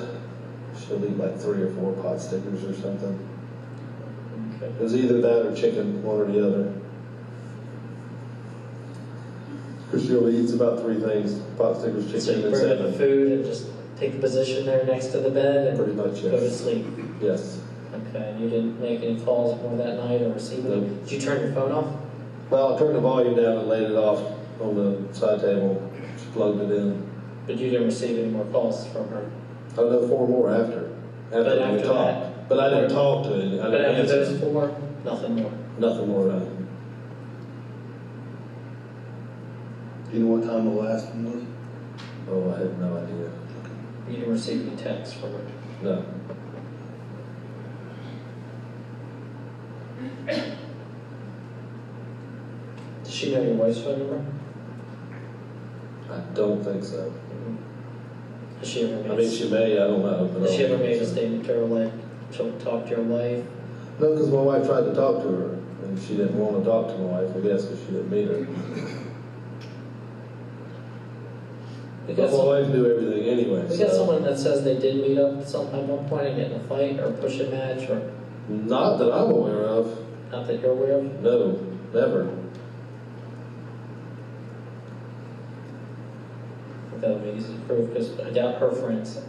She'll eat like 3 or 4 pot stickers or something. Okay. It was either that or chicken, one or the other. Because she only eats about 3 things, pot stickers, chicken, So you and bring up the 7. food and just take the position there next to the bed Pretty and much, go to yes. sleep? Yes. Okay, and you didn't make any calls more that night or receive any? Nope. Did you turn your phone off? Well, I turned the volume down and laid it off on the side table. She plugged it in. But you didn't receive any more calls from her? Oh, no, 4 more after. But we after talked. that? But I didn't talk to any. I But didn't after answer. those 4, nothing more? Nothing more, no. Do you know what time the last one was? Oh, I have no idea. You didn't receive any texts from her? No. Does she know your wife's phone number? I don't think so. Has she ever I made, mean, she may, I don't know. But I has she don't ever think made a so. statement to her like, she'll talk to your wife? No, because my wife tried to talk to her, and she didn't want to talk to my wife, I guess, because she didn't meet her. We But got my some- wife knew everything anyway, we got so. someone that says they did meet up sometime at one point and get in a fight or push a match or, Not that I'm aware of. not that you're aware of? No, never. That would be easy to prove, because I doubt her friends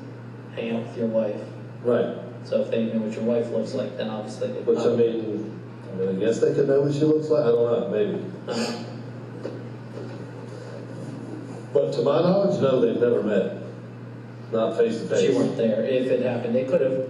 hang out with your wife. Right. So if they know what your wife looks like, then obviously they Which, I mean, I mean, I guess they could know what she looks like, I don't know, maybe. But to my knowledge, no, they've never met. Not face to face. She weren't there. If it happened, they could have.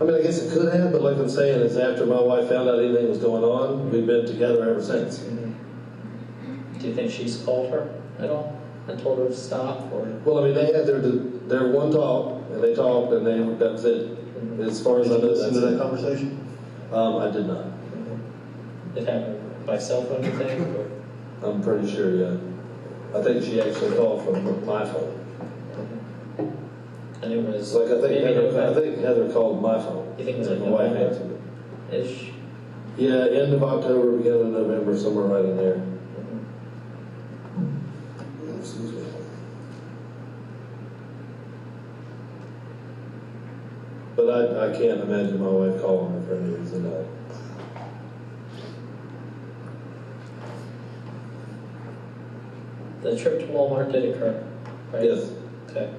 I mean, I guess it could have, but like I'm saying, is after my wife found out anything was going on, we've been together ever since. Do you think she's called her at all and told her to stop, or? Well, I mean, they had their one talk, and they talked, and that was it. As far as I know, that's Listen to that it. conversation? I did not. It happened by cell phone, you think, or? I'm pretty sure, yeah. I think she actually called from my phone. And it was. Like, I maybe November. think Heather called my phone. You think it was like My wife November? answered it. Ish. Yeah, end of October, beginning of November, somewhere right in there. Excuse me. But I can't imagine my wife calling her for any reason. The trip to Walmart did occur, right? Yes. Okay.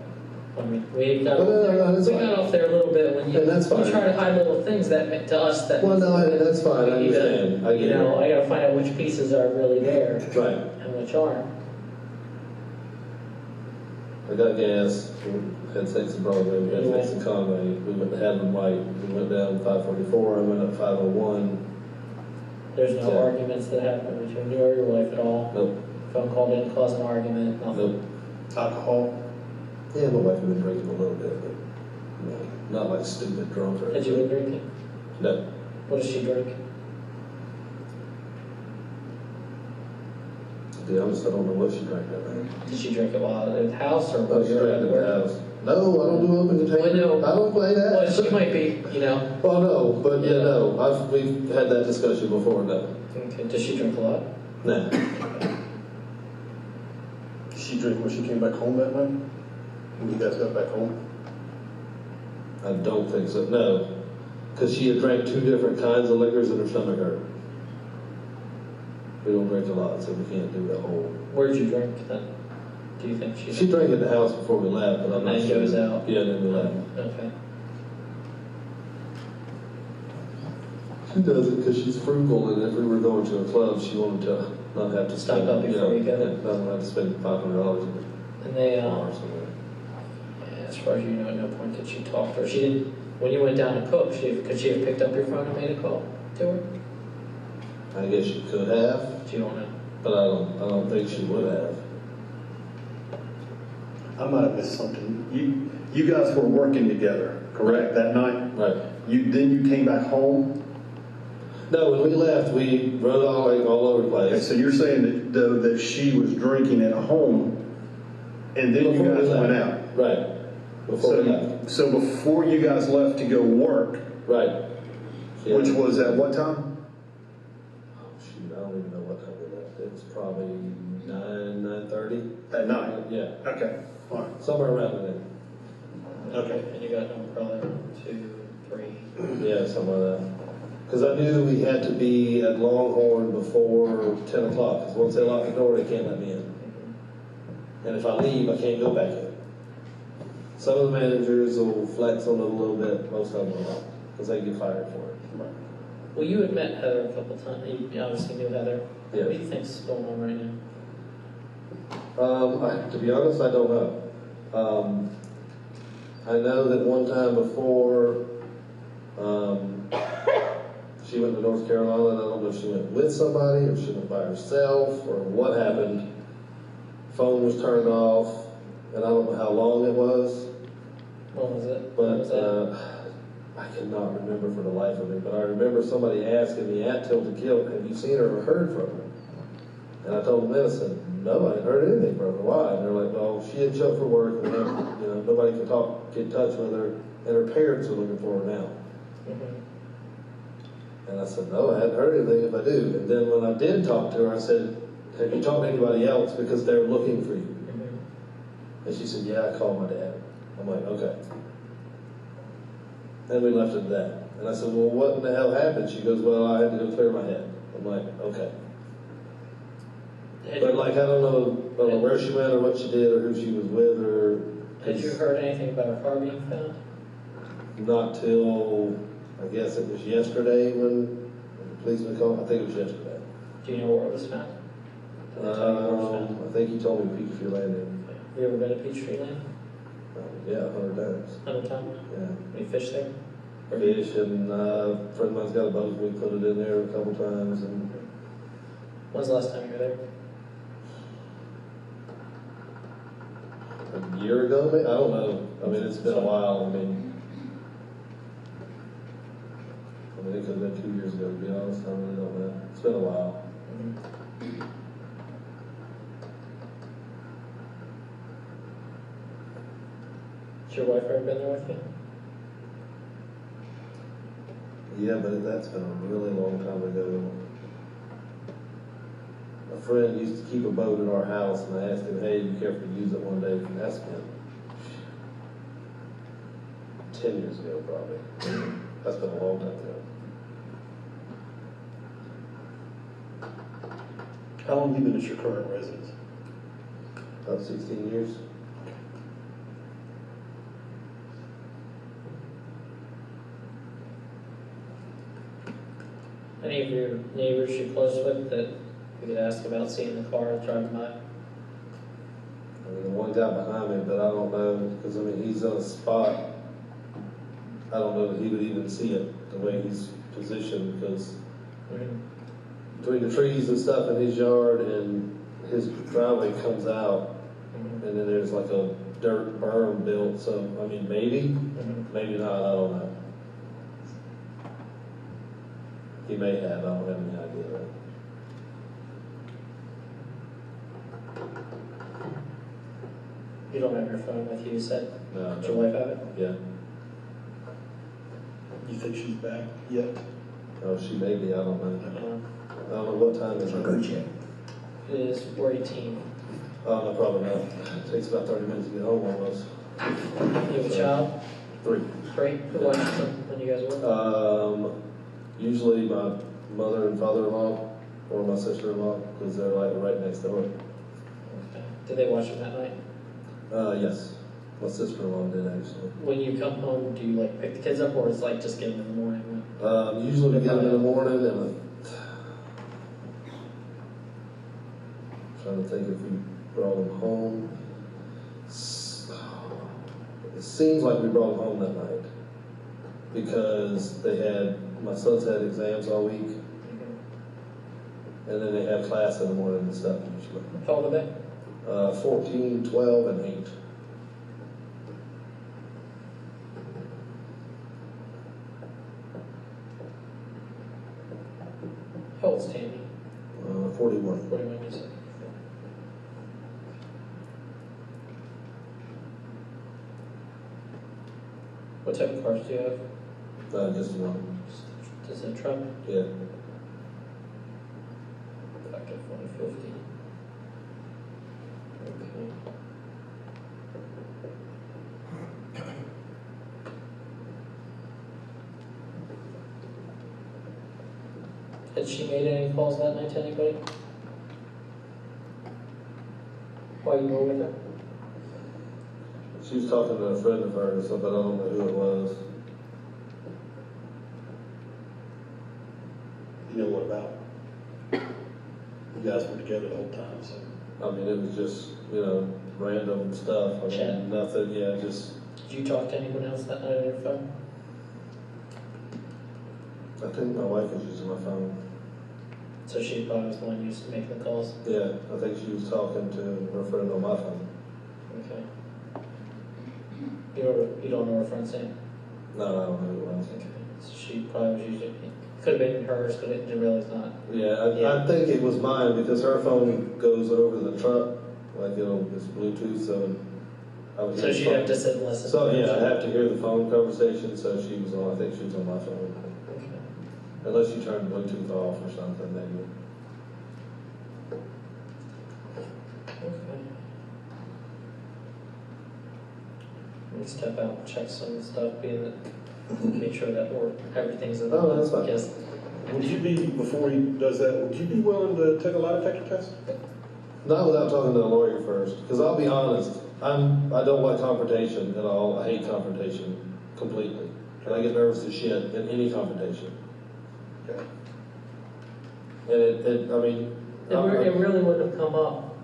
I mean, we got, No, that's we fine. got off there a little bit when you, And that's you fine. try to hide little things that meant to us that. Well, no, that's fine, I we need to- understand. I You get know, it. I gotta find out which pieces are really there Right. and which aren't. I got gas, we had sex in Broadway, we had sex in Conway, we went to Haddon White, we went down 544, I went up 501. There's no Yeah. arguments that happened between you or your wife at all. Nope, Phone call didn't cause an argument, nothing. nope. Alcohol? Yeah, my wife had been drinking a little bit, but not like stupid drunk or Had you been anything. drinking? No. What does she drink? To be honest, I don't know what she drank that night. Did she drink it while at the house or Oh, while she you were drank at at the work? house. No, I don't do open container. Well, no. I don't play that. Well, she might be, you know. Well, no, but Yeah. no, we've had that discussion before, no. Okay. Does she drink a lot? Nah. Did she drink when she came back home that night? When you guys got back home? I don't think so, no. Because she had drank two different kinds of liquors and her stomach hurt. We don't drink a lot, so we can't do the whole. Where'd you drink then? Do you think She drank at the house before we left, but I'm not And sure. goes out. Yeah, then we left. Okay. She does it because she's frugal, and if we were going to a club, she wanted to not have to Stock spend, up before you go. not have to spend $500 in And they, a bar or somewhere. yeah, as far as you know, at no point did she talk to her. She didn't, when you went down to cook, could she have picked up your phone and made a call to her? I guess she could have, You don't know. but I don't think she would have. I might have missed something. You guys were working together, correct, that night? Right. Then you came back home? No, when we left, we rode all over the Okay, place. so you're saying that, though, that she was drinking at home, and then you Before we guys went left. out? Right. Before we left. So before you guys left to go work, Right. Yeah. which was at what time? Oh, shoot, I don't even know what time we left. It was probably 9:30. At night? Yeah, Okay, all right, somewhere around there. okay. And you got home probably around 2, 3. Yeah, something like that. Because I knew we had to be at Longhorn before 10 o'clock. Because once they lock the door, they can't let me in. And if I leave, I can't go back in. Some of the managers will flex on it a little bit. Most of them will not. Because they get fired for it. Well, you had met Heather a couple times. You obviously knew Heather. Yeah. What do you think's going on right now? To be honest, I don't know. I know that one time before, she went to North Carolina, and I don't know if she went with somebody, or she went by herself, or what happened. Phone was turned off, and I don't know how long it was, What was it? What was but that? I cannot remember for the life of me. But I remember somebody asking me at Till to Kill, have you seen her or heard from her? And I told them then, I said, no, I hadn't heard anything from her. Why? And they're like, well, she had showed for work, and nobody could get in touch with her, and her parents are looking for her now. Mhm. And I said, no, I hadn't heard anything. If I do. And then when I did talk to her, I said, have you talked to anybody else? Because they're looking for you. Mhm. And she said, yeah, I called my dad. I'm like, okay. Then we left it at that. And I said, well, what in the hell happened? She goes, well, I had to go clear my head. I'm like, okay. Had But you, like, I don't know where she went or what she did or who she was with or. had you heard anything about her car being found? Not till, I guess it was yesterday when policeman called, I think it was yesterday. Do you know where it was found? Did they tell you where it was found? I think he told me Peachtree Landing. Have you ever been to Peachtree Lane? Yeah, 100 times. 100 times? Yeah. You fish there? Fish and, a friend of mine's got a boat, we put it in there a couple times and. When's the last time you were there? A year ago, maybe? I don't know. I mean, it's been a while. I mean, it could have been 2 years ago, to be honest. I really don't know. It's been a while. Has your wife ever been there with you? Yeah, but that's been a really long time ago. A friend used to keep a boat in our house, and I asked him, hey, you care if we use it one day? And that's been 10 years ago, probably. That's been a long time ago. How long have you been at your current residence? About 16 years. Any of your neighbors you're close with that you could ask about seeing the car driving by? I mean, the one guy behind me, but I don't know, because I mean, he's on a spot. I don't know that he would even see it the way he's positioned, because between the trees and stuff in his yard and his driveway comes out, and then there's like a dirt berm built, so, I mean, maybe, maybe not, I don't know. He may have, I don't have any idea. You don't have your phone with you, you said? No, Does your wife have it? Yeah. You think she's back yet? Oh, she may be, I don't know. I don't know what time is it. Go check. It is 4:18. Oh, no, probably not. It takes about 30 minutes to get home almost. You have a child? 3. Great. Who watches them when you guys work? Usually my mother and father-in-law or my sister-in-law, because they're like right next door. Okay. Did they watch them that night? Yes. My sister-in-law did actually. When you come home, do you like pick the kids up, or is it like just get them in the morning? Usually we get them in the morning, and trying to think if we brought them home. It seems like we brought them home that night because my sons had exams all week, and then they have class in the morning and stuff usually. How old are they? 14, 12, and 8. How old's Tammy? 41. 41, you said. What type of cars do you have? Just one. Is it a truck? Yeah. Back at 150. Okay. Had she made any calls that night to anybody? While you were with her? She was talking to a friend of hers, but I don't know who it was. You know what about? You guys were together the whole time, so. I mean, it was just, random stuff. I mean, Chat. nothing, just, Did you talk to anyone else that night on your phone? I think my wife was using my phone. So she probably was the one used to make the calls? Yeah, I think she was talking to her friend on my phone. Okay. You don't know her friend's name? No, I don't know who it was. Okay. So she probably was using, could have been hers, but it didn't realize not. Yeah, I think it was mine because her phone goes over the truck, like it's Bluetooth, so I would So hear the she'd phone. have to sit and listen. So yeah, I have to hear the phone conversation, so she was on, I think she was on my phone. Okay. Unless you turn Bluetooth off or something, maybe. Okay. Let me step out and check some of the stuff, being that, make sure that everything's in. Oh, that's fine. Yes. Would you be, before he does that, would you be willing to take a lie detector test? Not without talking to a lawyer first, because I'll be honest, I don't like confrontation at all. I hate confrontation completely. And I get nervous as shit in any confrontation. Okay. And I mean. It really wouldn't have come up,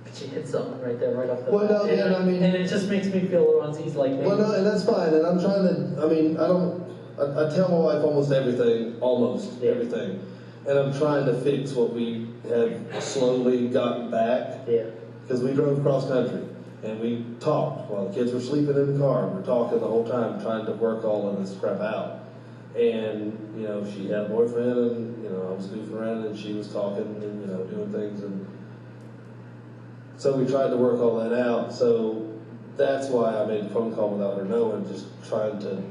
but you hit something right there, right off the Well, bat. no, and I mean- And it just makes me feel a little uneasy, like maybe. Well, no, and that's fine, and I'm trying to, I mean, I tell my wife almost everything, almost everything. And I'm trying to fix what we have slowly gotten back, Yeah. because we drove cross country, and we talked while the kids were sleeping in the car. We're talking the whole time, trying to work all of this crap out. And, you know, she had a boyfriend, and, you know, I was goofing around, and she was talking, and, you know, doing things, and so we tried to work all that out. So that's why I made a phone call without her knowing, just trying to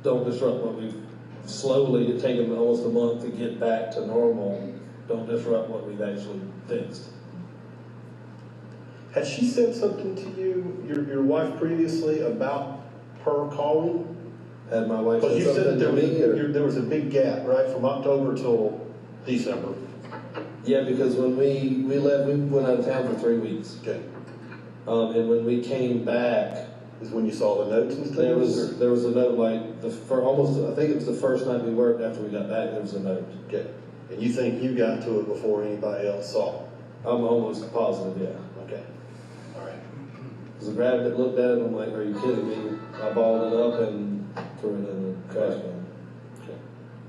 don't disrupt what we've slowly, it's taken almost a month to get back to normal. Don't disrupt what we've actually fixed. Has she said something to you, your wife previously, about her calling? Had my wife Because said you said something that to me, or? there was a big gap, right, from October till December. Yeah, because when we left, we went out of town for 3 weeks. Okay. And when we came back, Is when you saw the notes and things? there was a note like almost, I think it was the first night we worked after we got back, there was a note. Okay. And you think you got to it before anybody else saw it? I'm almost positive, yeah. Okay. All right. Because I grabbed it, looked at it, and I'm like, are you kidding me? I balled it up and threw it in the trash can. Okay.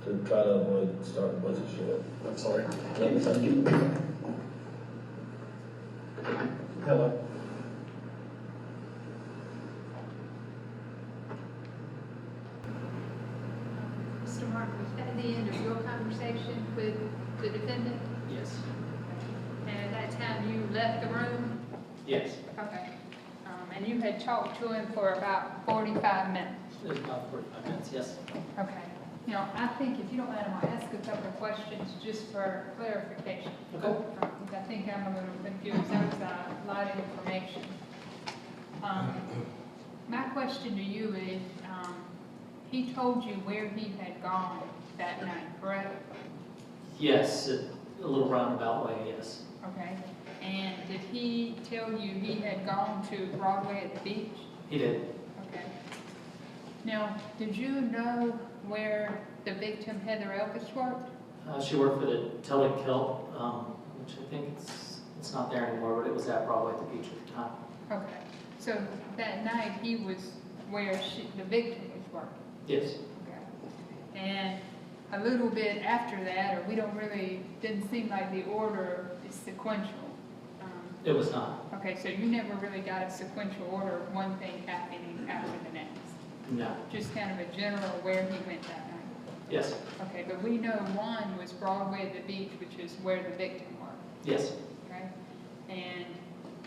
To try to avoid starting a bunch of shit. I'm sorry. Hello. Mr. Mark, was that the end of your conversation with the defendant? Yes. And at that time, you left the room? Yes. Okay. And you had talked to him for about 45 minutes? It was about 45 minutes, yes. Okay. You know, I think if you don't mind, I'll ask a couple of questions just for clarification. Okay. I think I'm a little confused. That was a lot of information. My question to you is, he told you where he had gone that night, correct? Yes, a little roundabout way, yes. Okay. And did he tell you he had gone to Broadway at the beach? He did. Okay. Now, did you know where the victim Heather Elvis worked? She worked for the Tilden Kilt, which I think it's not there anymore, but it was at Broadway at the beach at the time. Okay. So that night he was where the victim was working? Yes. Okay. And a little bit after that, or didn't seem like the order is sequential. It was not. Okay, so you never really got a sequential order of one thing happening after the next? No. Just kind of a general where he went that night? Yes. Okay, but we know one was Broadway at the beach, which is where the victim worked, Yes. okay? And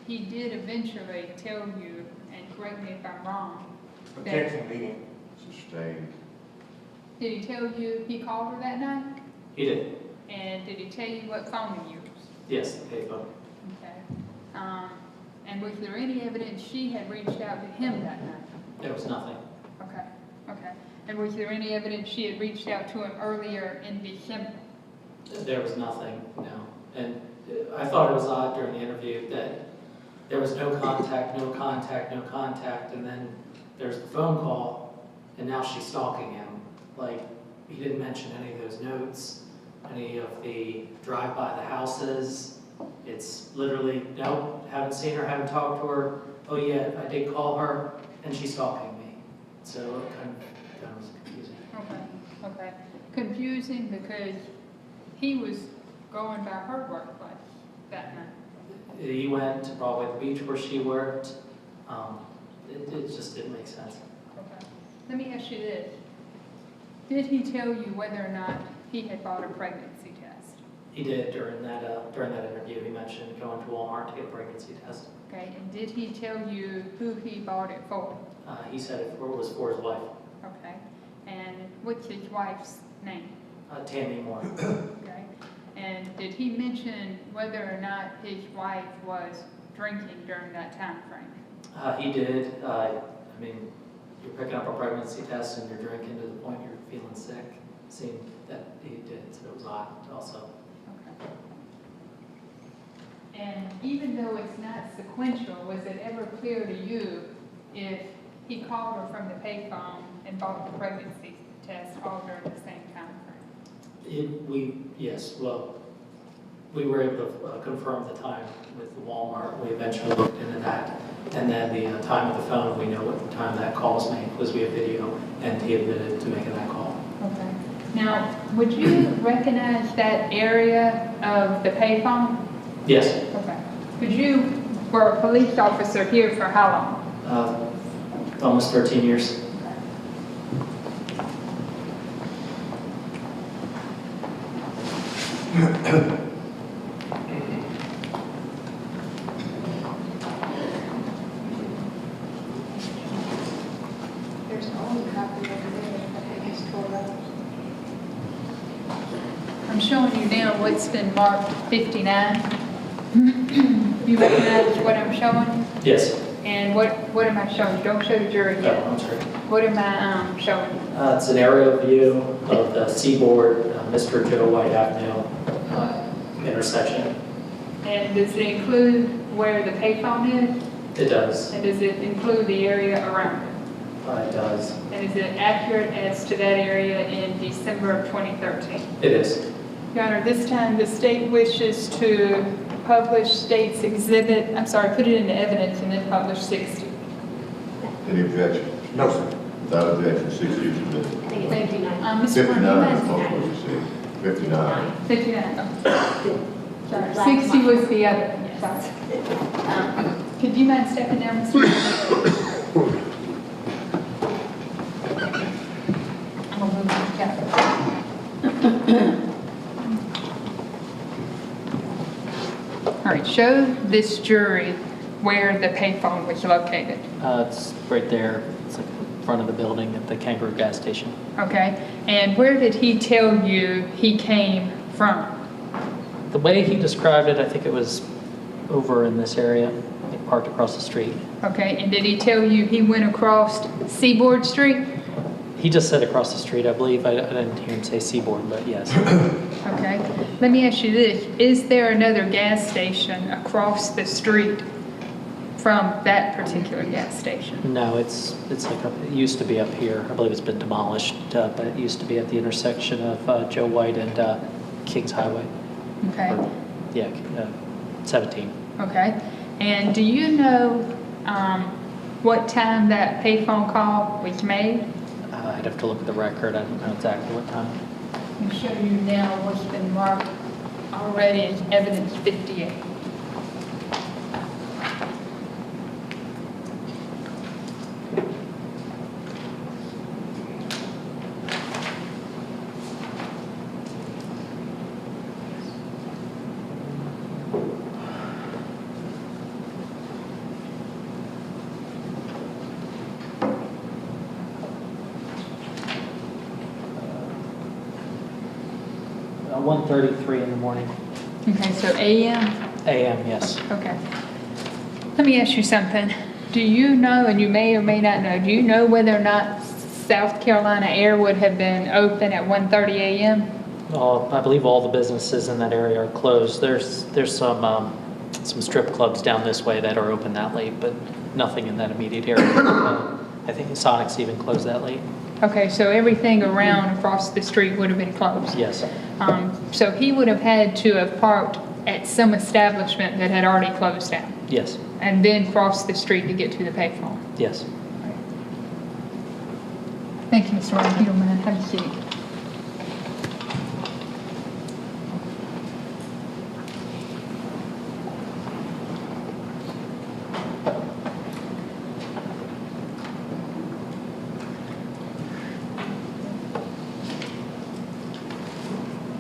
he did eventually tell you, and correct me if I'm wrong, Protection meeting. Sustained. did he tell you he called her that night? He did. And did he tell you what phone he used? Yes, the payphone. Okay. And was there any evidence she had reached out to him that night? There was nothing. Okay, okay. And was there any evidence she had reached out to him earlier in December? There was nothing, no. And I thought it was odd during the interview that there was no contact, no contact, no contact, and then there's the phone call, and now she's stalking him. Like, he didn't mention any of those notes, any of the drive by the houses. It's literally, no, haven't seen her, haven't talked to her. Oh yeah, I did call her, and she's stalking me. So it kind of was confusing. Okay, okay. Confusing because he was going by her workplace that night. He went to Broadway at the beach where she worked. It just didn't make sense. Okay. Let me ask you this. Did he tell you whether or not he had bought a pregnancy test? He did during that interview. He mentioned going to Walmart to get a pregnancy test. Okay, and did he tell you who he bought it for? He said it was for his wife, Okay. And what's his wife's name? Tammy Moore. Okay. And did he mention whether or not his wife was drinking during that time frame? He did. I mean, you're picking up a pregnancy test and you're drinking to the point you're feeling sick. Seemed that he did, so it was odd also. Okay. And even though it's not sequential, was it ever clear to you if he called her from the payphone and bought the pregnancy test all during the same time frame? Yes, well, we were able to confirm the time with the Walmart. We eventually looked into that. And then the time of the phone, we know what the time that call was made, was via video, and he admitted to making that call. Okay. Now, would you recognize that area of the payphone? Yes, Okay. You were a police officer here for how long? almost 13 years. There's an old copy over there that I just tore up. I'm showing you now what's been marked 59. You recognize what I'm showing? Yes. And what am I showing? Don't show the jury Oh, yet. I'm sorry. What am I showing? It's an aerial view of the Seaboard, Mr. Joe White Avenue intersection. And does it include where the payphone is? It does. And does it include the area around it? It does. And is it accurate as to that area in December of 2013? It is. Your Honor, this time the state wishes to publish state's exhibit, put it into evidence and then publish 60. Any objection? No, sir. Without objection, 60 is admitted. Thank you. Mr. 59 is Brown, what you said. 59. 59. Oh. Sorry, 60 was the other. Sorry. Could you mind stepping down, Mr. Brown? I'm gonna move the camera. All right, show this jury where the payphone was located. It's right there. It's like in front of the building at the Kangaroo gas station. Okay, and where did he tell you he came from? The way he described it, I think it was over in this area, like parked across the street. Okay, and did he tell you he went across Seaboard Street? He just said across the street, I believe. I didn't hear him say Seaboard, but yes. Okay, let me ask you this. Is there another gas station across the street from that particular gas station? No, it's like it used to be up here. I believe it's been demolished, but it used to be at the intersection of Joe White and Kings Highway. Okay, Or, yeah, 17. okay. And do you know what time that payphone call was made? I'd have to look at the record. I don't know exactly what time. I'll show you now what's been marked already as evidence 58. Uh, 1:33 in the morning. Okay, so AM? AM, yes. Okay. Let me ask you something. Do you know, and you may or may not know, do you know whether or not South Carolina Air would have been open at 1:30 a.m.? I believe all the businesses in that area are closed. There's some strip clubs down this way that are open that late, but nothing in that immediate area. I think Sonic's even closed that late. Okay, so everything around across the street would have been closed? Yes. So he would have had to have parked at some establishment that had already closed down Yes. and then crossed the street to get to the payphone? Yes. Thank you, Mr. White. If you don't mind, have a seat.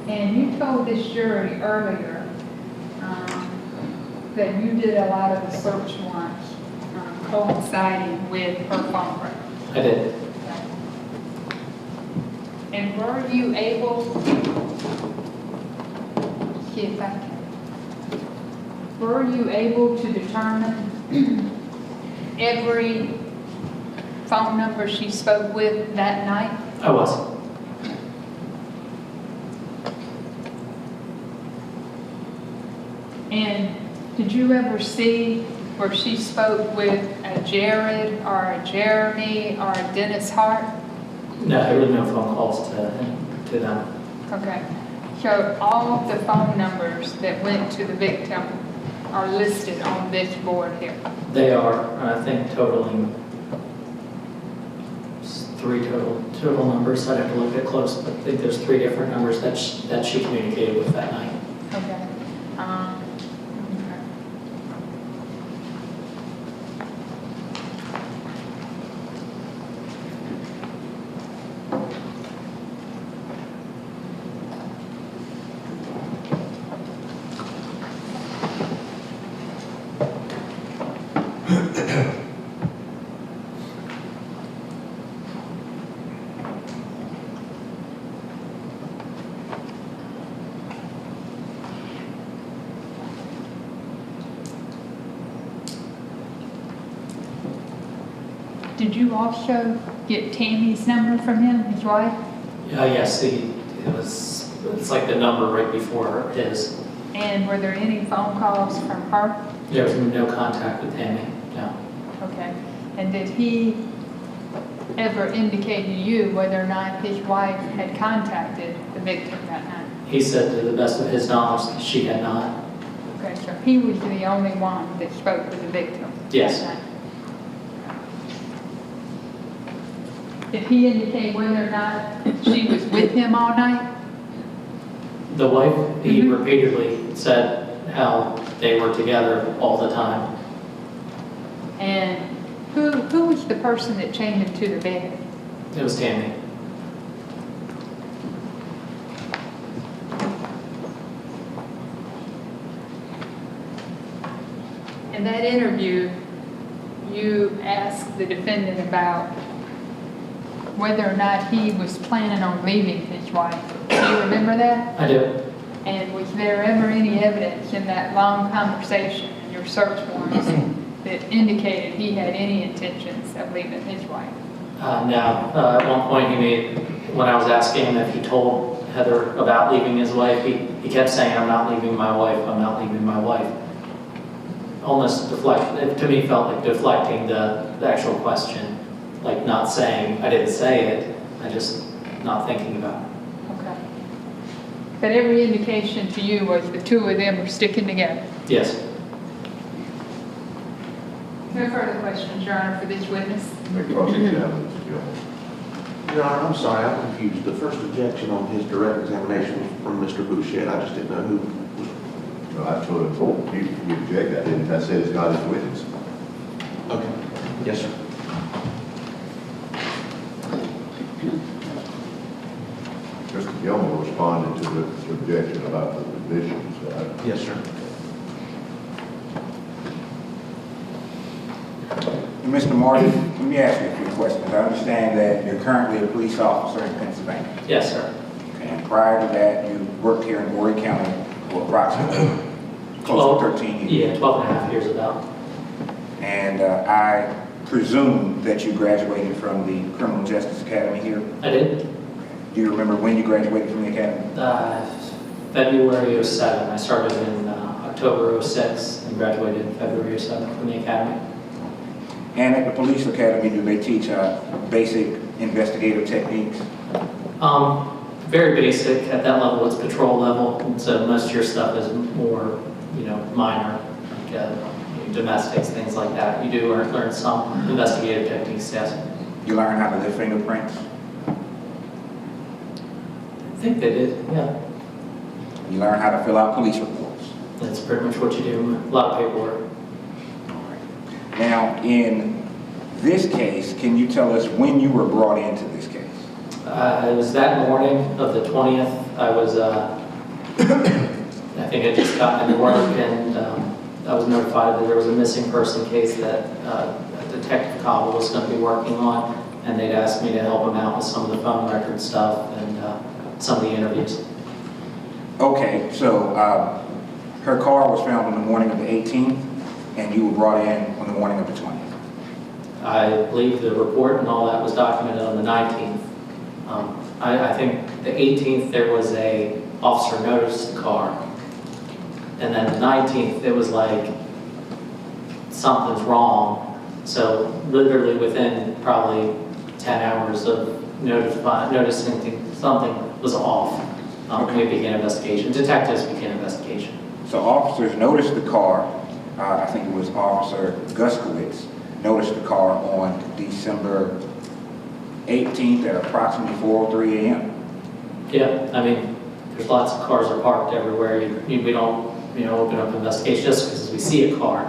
And you told this jury earlier that you did a lot of the search warrants coinciding with her phone records. I did. And were you able, see if I can, were you able to determine every phone number she spoke with that night? I was. And did you ever see where she spoke with a Jared or a Jeremy or a Dennis Hart? No, there were no phone calls to them. Okay. So all of the phone numbers that went to the victim are listed on this board here. They are, I think, totaling three total numbers. I'd have to look at close, but I think there's 3 different numbers that she communicated with that night. Okay. Okay. Did you also get Tammy's number from him, his wife? Yes, it's like the number right before his. And were there any phone calls from her? There was no contact with Tammy, no. Okay. And did he ever indicate to you whether or not his wife had contacted the victim that night? He said to the best of his knowledge, she had not. Okay, so he was the only one that spoke with the victim Yes. that night? Did he indicate whether or not she was with him all night? The wife, he Mhm. repeatedly said how they were together all the time. And who was the person that chained him to the bed? It was Tammy. In that interview, you asked the defendant about whether or not he was planning on leaving his wife. Do you remember that? I do. And was there ever any evidence in that long conversation in your search warrants that indicated he had any intentions of leaving his wife? Now, at one point when I was asking him if he told Heather about leaving his wife, he kept saying, "I'm not leaving my wife, I'm not leaving my wife." Almost it to me felt like deflecting the actual question, like not saying, I didn't say it, I just not thinking about it. Okay. But every indication to you was the two of them were sticking together. Yes. No further questions, Your Honor, for this witness? They cross-examine Mr. Gilmore. Your Honor, I'm sorry, I'm confused. The first objection on his direct examination was from Mr. Boucher. I just didn't know who was. No, I told him, you object, I didn't, I said it's not his witness. Okay. Yes, sir. Mr. Gilmore responded to the objection about the conditions. Yes, sir. Mr. Martin, let me ask you a few questions. I understand that you're currently a police officer in Pennsylvania. Yes, sir. And prior to that, you worked here in Horry County for approximately close to 13 years. Yeah, 12 and a half years about. And I presume that you graduated from the Criminal Justice Academy here. I did. Do you remember when you graduated from the academy? February '07. I started in October '06 and graduated in February '07 from the academy. And at the police academy, do they teach basic investigative techniques? Very basic. At that level, it's patrol level. And so most of your stuff is more, minor, like domestics, things like that. You do learn some investigative techniques, yes. You learn how to lift fingerprints? I think they did, yeah. You learn how to fill out police reports? That's pretty much what you do. A lot of paperwork. Now, in this case, can you tell us when you were brought into this case? It was that morning of the 20th. I was, I think I just got into work and I was notified that there was a missing person case that Detective Cobble was going to be working on, and they'd asked me to help him out with some of the phone record stuff and some of the interviews. Okay, so her car was found on the morning of the 18th, and you were brought in on the morning of the 20th. I believe the report and all that was documented on the 19th. I think the 18th there was a officer noticed the car, and then the 19th it was like something's wrong. So literally within probably 10 hours of noticing something was off, We began investigation. Detectives began investigation. So officers noticed the car, I think it was Officer Guskowitz, noticed the car on December 18th at approximately 4:03 a.m. Yeah, I mean, there's lots of cars are parked everywhere. We don't, open up investigation just because we see a car.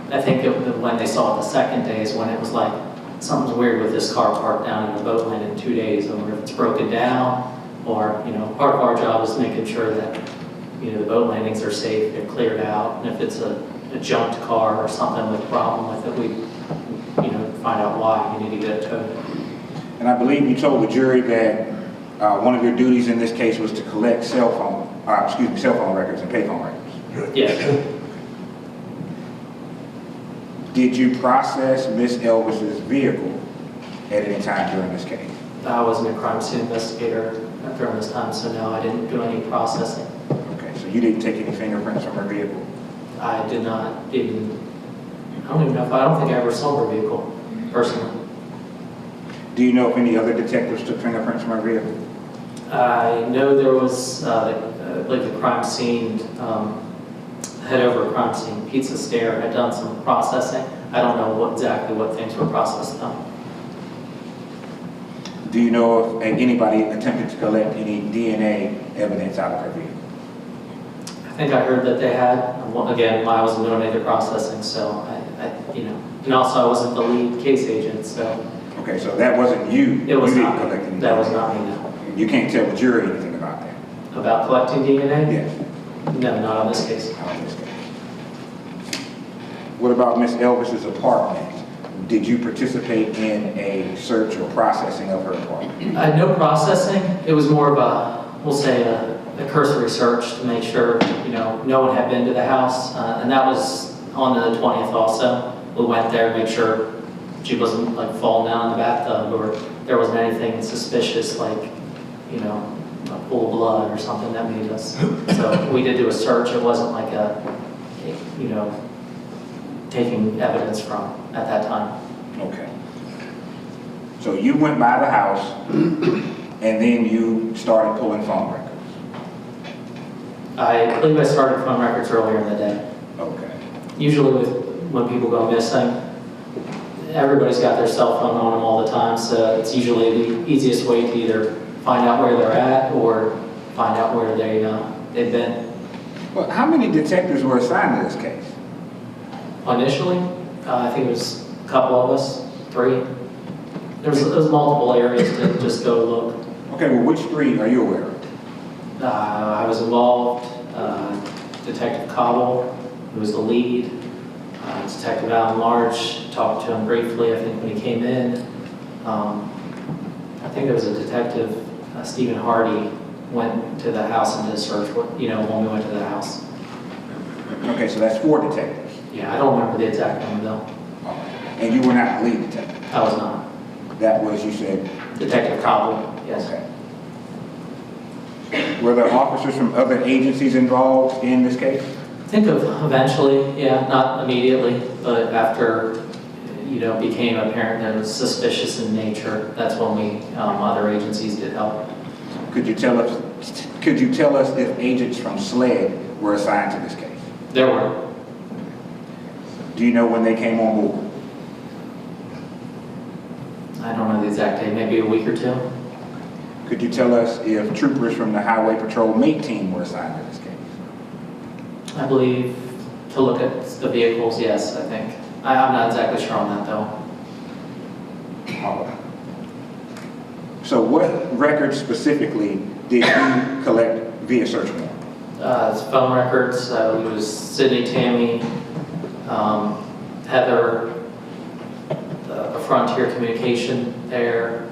I think when they saw it the second day is when it was like, something's weird with this car parked down in a boat landing in 2 days, or if it's broken down, or, part of our job is making sure that, the boat landings are safe, they're cleared out, and if it's a junked car or something with a problem with it, we, find out why, you need to get it towed. And I believe you told the jury that one of your duties in this case was to collect cell phone records and payphone records. Yeah. Did you process Miss Elvis's vehicle at any time during this case? I wasn't a crime scene investigator during this time, so no, I didn't do any processing. Okay, so you didn't take any fingerprints from her vehicle? I did not even, I don't think I ever saw her vehicle, personally. Do you know if any other detectives took fingerprints from her vehicle? I know there was, like the crime scene, head over crime scene, Pizza Stare had done some processing. I don't know exactly what things were processed on. Do you know if anybody attempted to collect any DNA evidence out of her vehicle? I think I heard that they had, again, I wasn't doing any processing, so and also I wasn't the lead case agent, so. Okay, so that wasn't you. It was you not didn't collect any That DNA. was not me, no. You can't tell the jury anything about that? About collecting DNA? Yes. No, not on this case. Not in this case. What about Miss Elvis's apartment? Did you participate in a search or processing of her apartment? I had no processing. It was more of a, we'll say, a cursory search to make sure, no one had been to the house. And that was on the 20th also. We went there to make sure she wasn't like falling down in the bathtub or there wasn't anything suspicious like, a pool of blood or something that made us. So we did do a search. It wasn't like taking evidence from at that time. Okay. So you went by the house and then you started pulling phone records? I believe I started phone records earlier in the day. Okay. Usually when people go missing, everybody's got their cell phone on them all the time, so it's usually the easiest way to either find out where they're at or find out where they've been. Well, how many detectives were assigned to this case? Initially, I think it was a couple of us, 3. There was multiple areas to just go look. Okay, well, which 3 are you aware of? I was involved, Detective Cobble, who was the lead, Detective Alan Large, talked to him briefly, I think, when he came in. I think there was a detective, Stephen Hardy, went to the house and did a search, when we went to the house. Okay, so that's 4 detectives. Yeah, I don't remember the exact number though. And you were not the lead detective? I was not. That was, you said? Detective Cobble, yes. Okay. Were there officers from other agencies involved in this case? Think of eventually, yeah, not immediately, but after, became apparent that it was suspicious in nature, that's when we, other agencies did help. Could you tell us if agents from SLED were assigned to this case? There were. Do you know when they came on board? I don't know the exact date, maybe a week or 2. Could you tell us if troopers from the Highway Patrol MATE team were assigned to this case? I believe to look at the vehicles, yes, I think. I'm not exactly sure on that though. All right. So what records specifically did you collect via search warrant? It's phone records, it was Sidney, Tammy, Heather, the Frontier Communication there,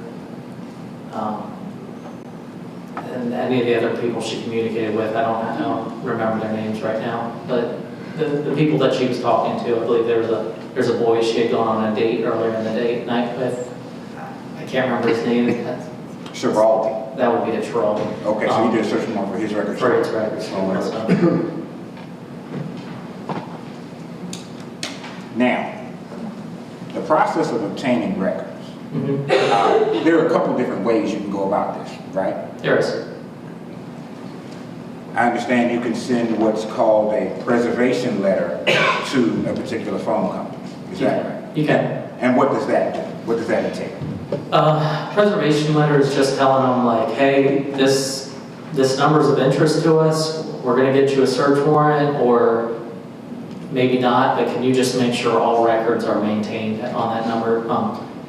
and any of the other people she communicated with. I don't remember their names right now, but the people that she was talking to, I believe there's a boy she had gone on a date earlier in the night with. I can't remember his name. Chiraldi. That would be a Chiraldi. Okay, so you did a search warrant for his records? For his records. So. Now, the process of obtaining records. Mm-hmm. There are a couple different ways you can go about this, right? There is. I understand you can send what's called a preservation letter to a particular phone company. Is that right? You can. And what does that do? What does that entail? Preservation letter is just telling them like, hey, this number's of interest to us, we're gonna get you a search warrant, or maybe not, but can you just make sure all records are maintained on that number?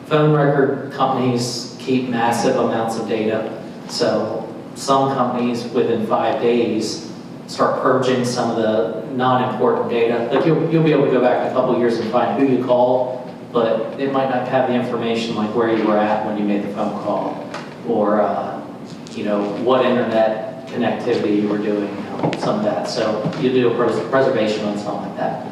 Phone record companies keep massive amounts of data, so some companies within 5 days start purging some of the non-important data. Like you'll be able to go back a couple years and find who you called, but it might not have the information like where you were at when you made the phone call, or you know, what internet connectivity you were doing, you know, some of that. So you do a preservation on something like that.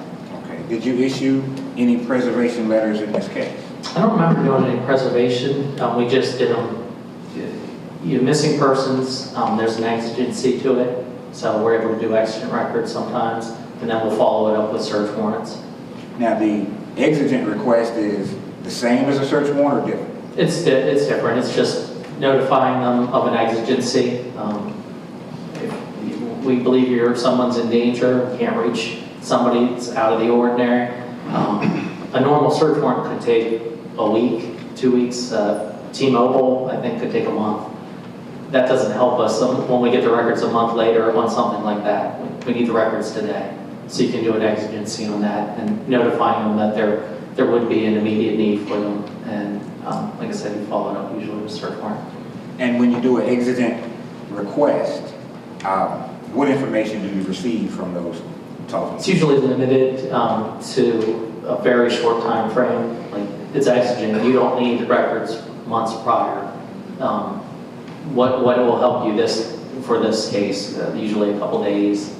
Okay. Did you issue any preservation letters in this case? I don't remember doing any preservation. We just did them. You missing persons, there's an exigency to it, so we're able to do exigent records sometimes, and then we'll follow it up with search warrants. Now, the exigent request is the same as a search warrant or different? It's different. It's just notifying them of an exigency. If we believe someone's in danger, can't reach somebody that's out of the ordinary. A normal search warrant could take a week, 2 weeks. T-Mobile, I think, could take a month. That doesn't help us when we get the records a month later on something like that. We need the records today. So you can do an exigency on that and notifying them that there would be an immediate need for them. And like I said, you follow it up usually with a search warrant. And when you do an exigent request, what information do you receive from those telephones? It's usually limited to a very short time frame. Like it's exigent. You don't need the records months prior. What will help you for this case? Usually a couple days,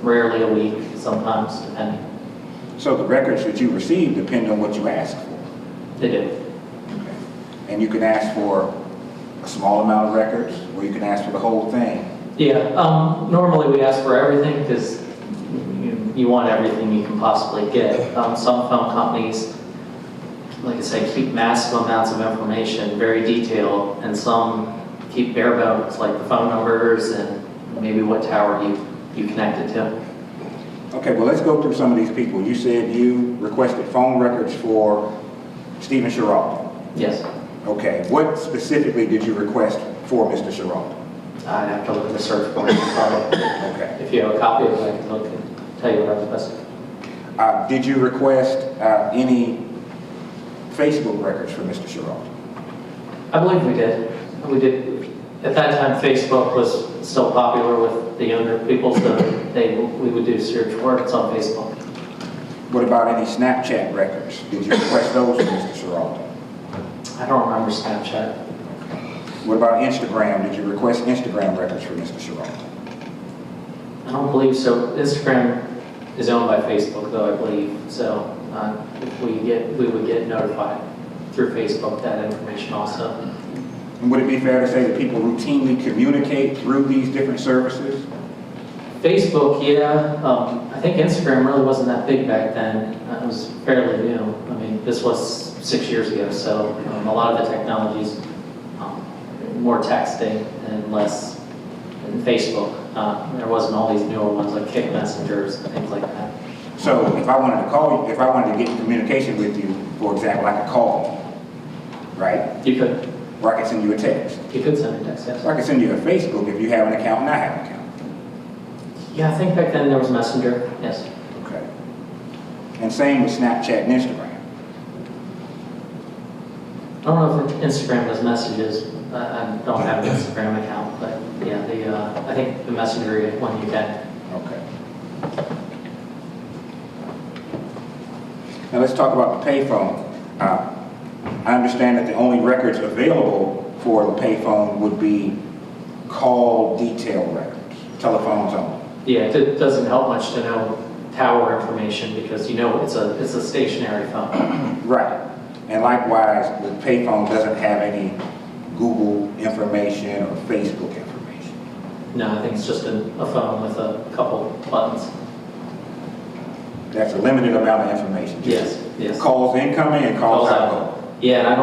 rarely a week, sometimes depending. So the records that you receive depend on what you ask for? They do. Okay. And you can ask for a small amount of records, or you can ask for the whole thing? Yeah, normally we ask for everything because you want everything you can possibly get. Some phone companies, like I said, keep massive amounts of information, very detailed, and some keep bare bones, like the phone numbers and maybe what tower you connected to. Okay, well, let's go through some of these people. You said you requested phone records for Stephen Sherrod. Yes. Okay, what specifically did you request for Mr. Sherrod? I'd have to look at the search warrant. Okay. If you have a copy of it, I can look and tell you what I requested. Did you request any Facebook records for Mr. Sherrod? I believe we did. We did. At that time, Facebook was still popular with the younger people, so we would do search warrants on Facebook. What about any Snapchat records? Did you request those for Mr. Sherrod? I don't remember Snapchat. What about Instagram? Did you request Instagram records for Mr. Sherrod? I don't believe so. Instagram is owned by Facebook, though, I believe. So if we would get notified through Facebook that information also. And would it be fair to say that people routinely communicate through these different services? Facebook, yeah. I think Instagram really wasn't that big back then. It was fairly new. I mean, this was 6 years ago, so a lot of the technologies, more texting and less than Facebook. There wasn't all these newer ones like Kick Messengers and things like that. So if I wanted to call you, if I wanted to get in communication with you, for example, I could call you, right? You could. Or I could send you a text. You could send a text, yes. Or I could send you a Facebook if you have an account and I have an account. Yeah, I think back then there was Messenger, yes. Okay. And same with Snapchat and Instagram. I don't know if Instagram does messages. I don't have an Instagram account, but yeah, I think the Messenger one you can. Okay. Now let's talk about the payphone. I understand that the only records available for the payphone would be call detail records, telephones only. Yeah, it doesn't help much to know tower information because it's a stationary phone. Right. And likewise, the payphone doesn't have any Google information or Facebook information. No, I think it's just a phone with a couple buttons. That's a limited amount of information. Yes, yes. Calls incoming and calls outgoing. Yeah, and I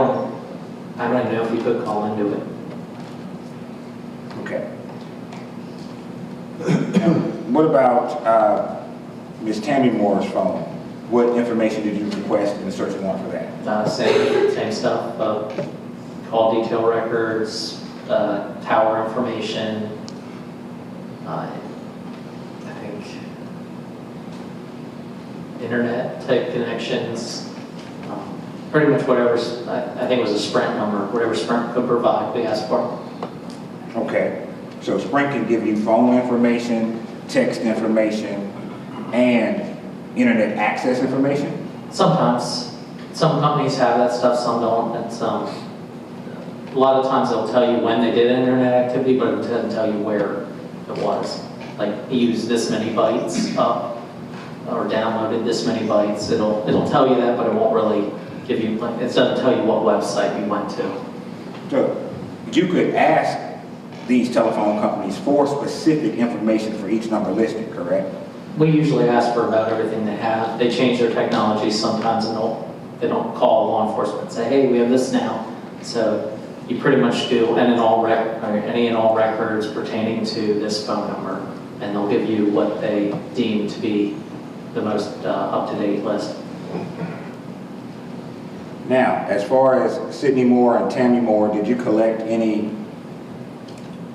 don't even know if you could call into it. Okay. what about Ms. Tammy Moore's phone? What information did you request in the search warrant for that? Same stuff, call detail records, tower information, I think internet type connections, pretty much whatever, I think it was a Sprint number, whatever Sprint could provide, we asked for. Okay, so Sprint can give you phone information, text information, and internet access information? Sometimes. Some companies have that stuff, some don't. It's, a lot of times they'll tell you when they did internet activity, but it doesn't tell you where it was. Like, you used this many bytes up, or downloaded this many bytes. It'll tell you that, but it won't really give you, like, it doesn't tell you what website you went to. So you could ask these telephone companies for specific information for each number listed, correct? We usually ask for about everything they have. They change their technology sometimes, and they don't call law enforcement and say, hey, we have this now. So you pretty much do any and all records pertaining to this phone number, and they'll give you what they deem to be the most up-to-date list. Now, as far as Sidney Moore and Tammy Moore, did you collect any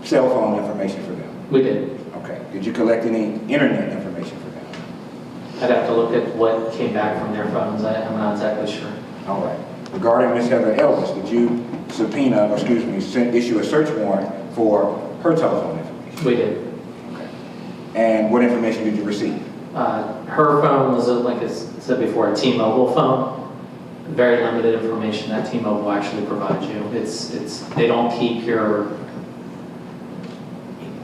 cell phone information for them? We did. Okay. Did you collect any internet information for them? I'd have to look at what came back from their phones. I'm not exactly sure. All right. Regarding Ms. Heather Elvis, did you subpoena, or excuse me, issue a search warrant for her telephone information? We did. Okay. And what information did you receive? Her phone was, like I said before, a T-Mobile phone. Very limited information that T-Mobile actually provides you. They don't keep your.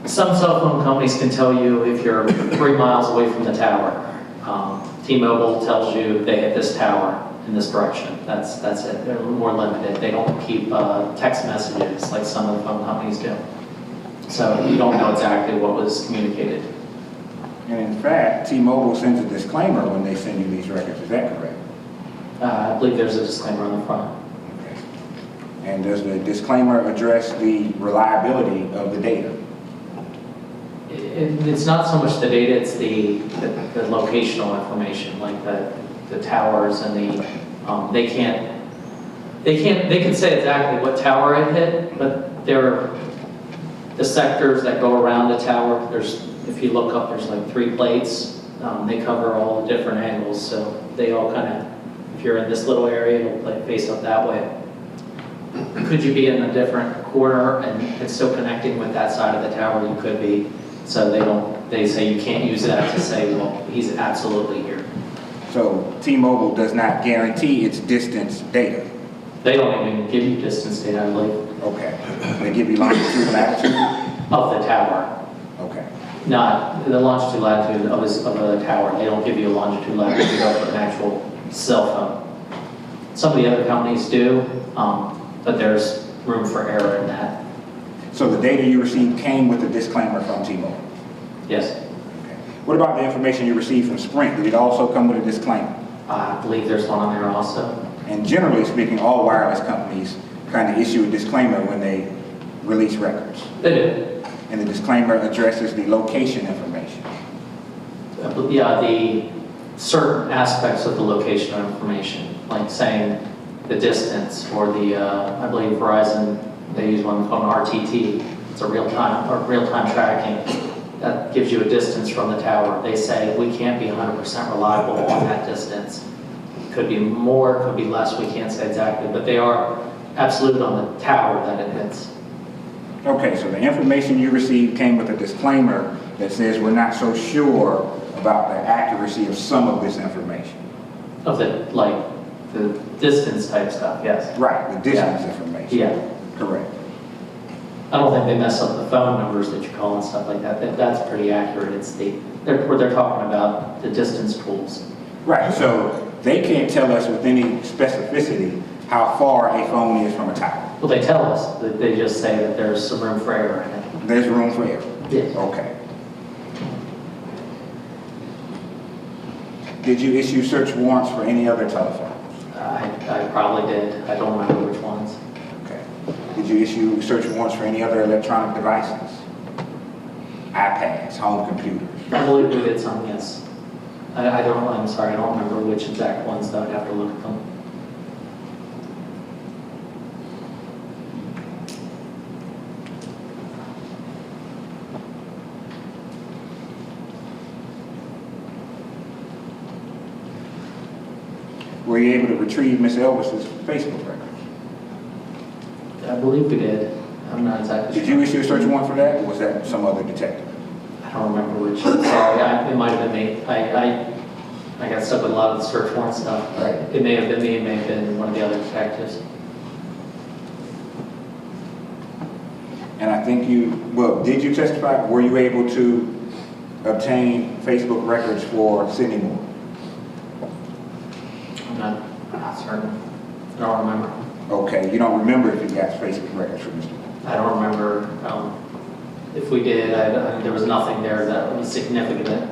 Some cell phone companies can tell you if you're 3 miles away from the tower. T-Mobile tells you they hit this tower in this direction. That's it. They're a little more limited. They don't keep text messages like some of the phone companies do. So you don't know exactly what was communicated. And in fact, T-Mobile sends a disclaimer when they send you these records. Is that correct? I believe there's a disclaimer on the front. Okay. And does the disclaimer address the reliability of the data? It's not so much the data, it's the locational information, like the towers and the, they can say exactly what tower it hit, but the sectors that go around the tower, if you look up, there's like 3 plates. They cover all the different angles, so they all kind of, if you're in this little area, it'll like face up that way. Could you be in a different corner and it's still connecting with that side of the tower? You could be. So they say you can't use that to say, well, he's absolutely here. So T-Mobile does not guarantee its distance data? They don't even give you distance data, I believe. Okay. They give you longitude and latitude? Of the tower. Okay. Not the longitude, latitude of the tower. They don't give you a longitude, latitude of an actual cell phone. Some of the other companies do, but there's room for error in that. So the data you received came with a disclaimer from T-Mobile? Yes. Okay. What about the information you received from Sprint? Did it also come with a disclaimer? I believe there's one on there also. And generally speaking, all wireless companies kind of issue a disclaimer when they release records. They do. And the disclaimer addresses the location information. Yeah, the certain aspects of the location information, like saying the distance, or the, I believe Verizon, they use one called RTT. It's a real-time tracking that gives you a distance from the tower. They say we can't be 100% reliable on that distance. Could be more, could be less, we can't say exactly, but they are absolute on the tower that it hits. Okay, so the information you received came with a disclaimer that says we're not so sure about the accuracy of some of this information. Of the, like, the distance type stuff, yes. Right, the distance information. Yeah. Correct. I don't think they mess up the phone numbers that you call and stuff like that. That's pretty accurate. It's where they're talking about the distance tools. Right, so they can't tell us with any specificity how far a phone is from a tower. Well, they tell us. They just say that there's some room for error in it. There's room for error? Yes. Okay. Did you issue search warrants for any other telephones? I probably did. I don't remember which ones. Okay. Did you issue search warrants for any other electronic devices? iPads, home computers? I believe we did some, yes. I'm sorry, I don't remember which exact ones, though, I'd have to look at them. Were you able to retrieve Miss Elvis's Facebook records? I believe we did. I'm not exactly sure. Did you issue a search warrant for that, or was that some other detective? I don't remember which. Sorry, it might have been me. I got stuck with a lot of the search warrant stuff. Right. It may have been me, it may have been one of the other detectives. And I think did you testify? Were you able to obtain Facebook records for Sidney Moore? I'm not certain. I don't remember. Okay, you don't remember if you got Facebook records for Mr. Moore? I don't remember if we did. There was nothing there that was significant,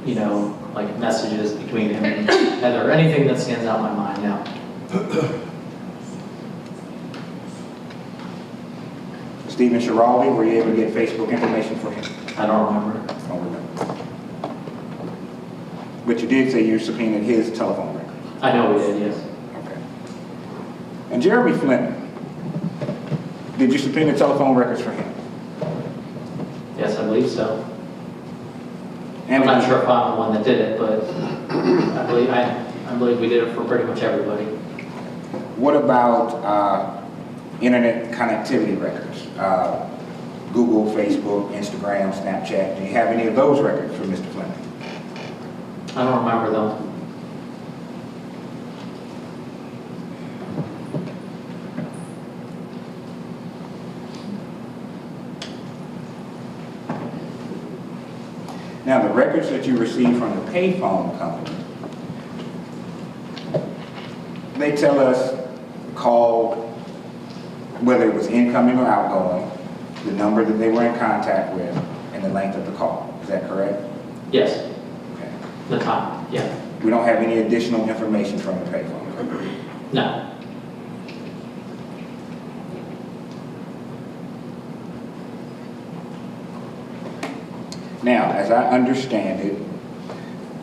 you know, like messages between him and Heather, anything that stands out in my mind now. Stephen Schiraldi, were you able to get Facebook information for him? I don't remember. I don't remember. But you did say you subpoenaed his telephone records? I know we did, yes. Okay. And Jeremy Fleming, did you subpoena telephone records for him? Yes, I believe so. And I'm not sure if I'm the one that did it, but I believe we did it for pretty much everybody. What about internet connectivity records? Google, Facebook, Instagram, Snapchat. Do you have any of those records for Mr. Fleming? I don't remember them. Now, the records that you received from the payphone company, they tell us call, whether it was incoming or outgoing, the number that they were in contact with, and the length of the call. Is that correct? Yes, Okay. the time, yeah. We don't have any additional information from the payphone company. No. Now, as I understand it,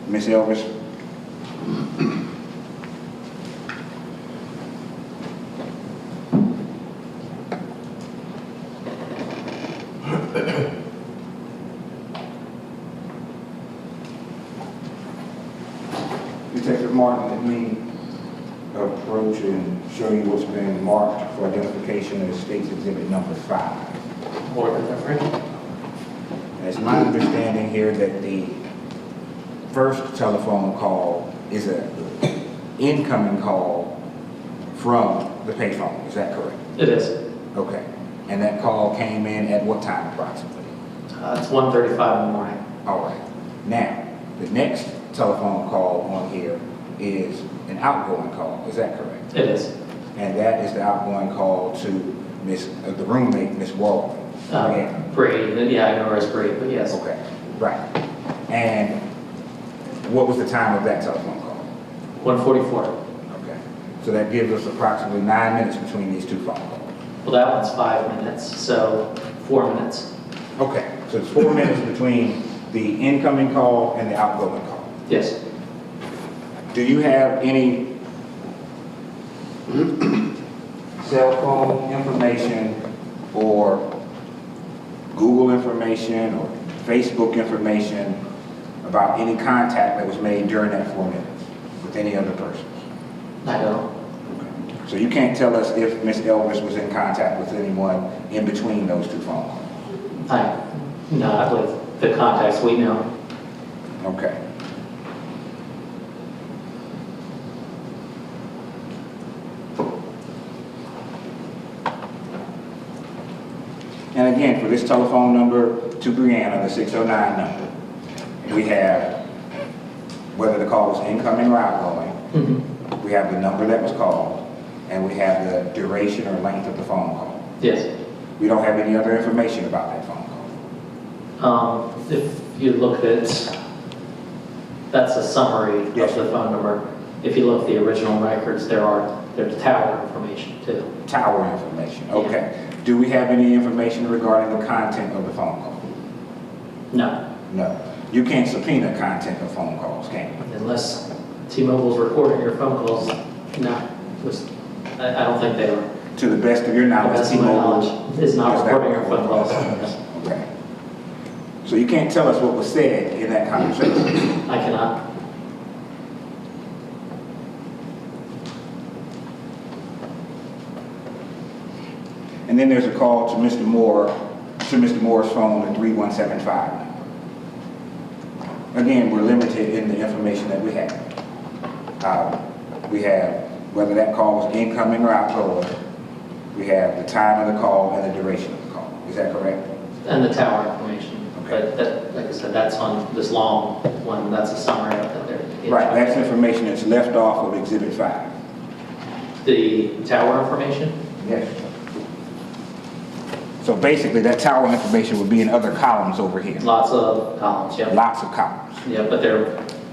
Ms. Elvis, Detective Martin, let me approach and show you what's been marked for identification as State's Exhibit number 5. Order different. It's my understanding here that the first telephone call is an incoming call from the payphone. Is that correct? It is. Okay. And that call came in at what time approximately? It's 1:35 in the morning. All right. Now, the next telephone call on here is an outgoing call. Is that correct? It is. And that is the outgoing call to the roommate, Miss Walton. Brady, yeah, I know her as Brady, but yes. Okay, right. And what was the time of that telephone call? 1:44. Okay. So that gives us approximately 9 minutes between these two phone calls. Well, that one's 5 minutes, so 4 minutes. Okay, so it's 4 minutes between the incoming call and the outgoing call. Yes. Do you have any cell phone information or Google information or Facebook information about any contact that was made during that 4 minutes with any other persons? I don't. Okay. So you can't tell us if Miss Elvis was in contact with anyone in between those two phone calls? No, I believe the contacts we know. Okay. And again, for this telephone number to Brianna, the 609 number, we have whether the call was incoming or outgoing, we have the number that was called, and we have the duration or length of the phone call. Yes. We don't have any other information about that phone call. If you look at, that's a summary Yes. of the phone number. If you look at the original records, there's tower information too. Tower information, okay. Do we have any information regarding the content of the phone call? No. No. You can't subpoena content of phone calls, can you? Unless T-Mobile's recording your phone calls, no, I don't think they are. To the best of your knowledge, That's my T-Mobile knowledge, is not does that recording your record phone calls. Okay. So you can't tell us what was said in that conversation? I cannot. And then there's a call to Mr. Moore, to Mr. Moore's phone at 3175. Again, we're limited in the information that we have. We have whether that call was incoming or outgoing. We have the time of the call and the duration of the call. Is that correct? And the tower information. Okay. But that, like I said, that's on this long one, that's a summary of it there. Right, that's information that's left off of Exhibit 5. The tower information? Yes. So basically, that tower information would be in other columns over here. Lots of columns, yep. Lots of columns. Yeah, but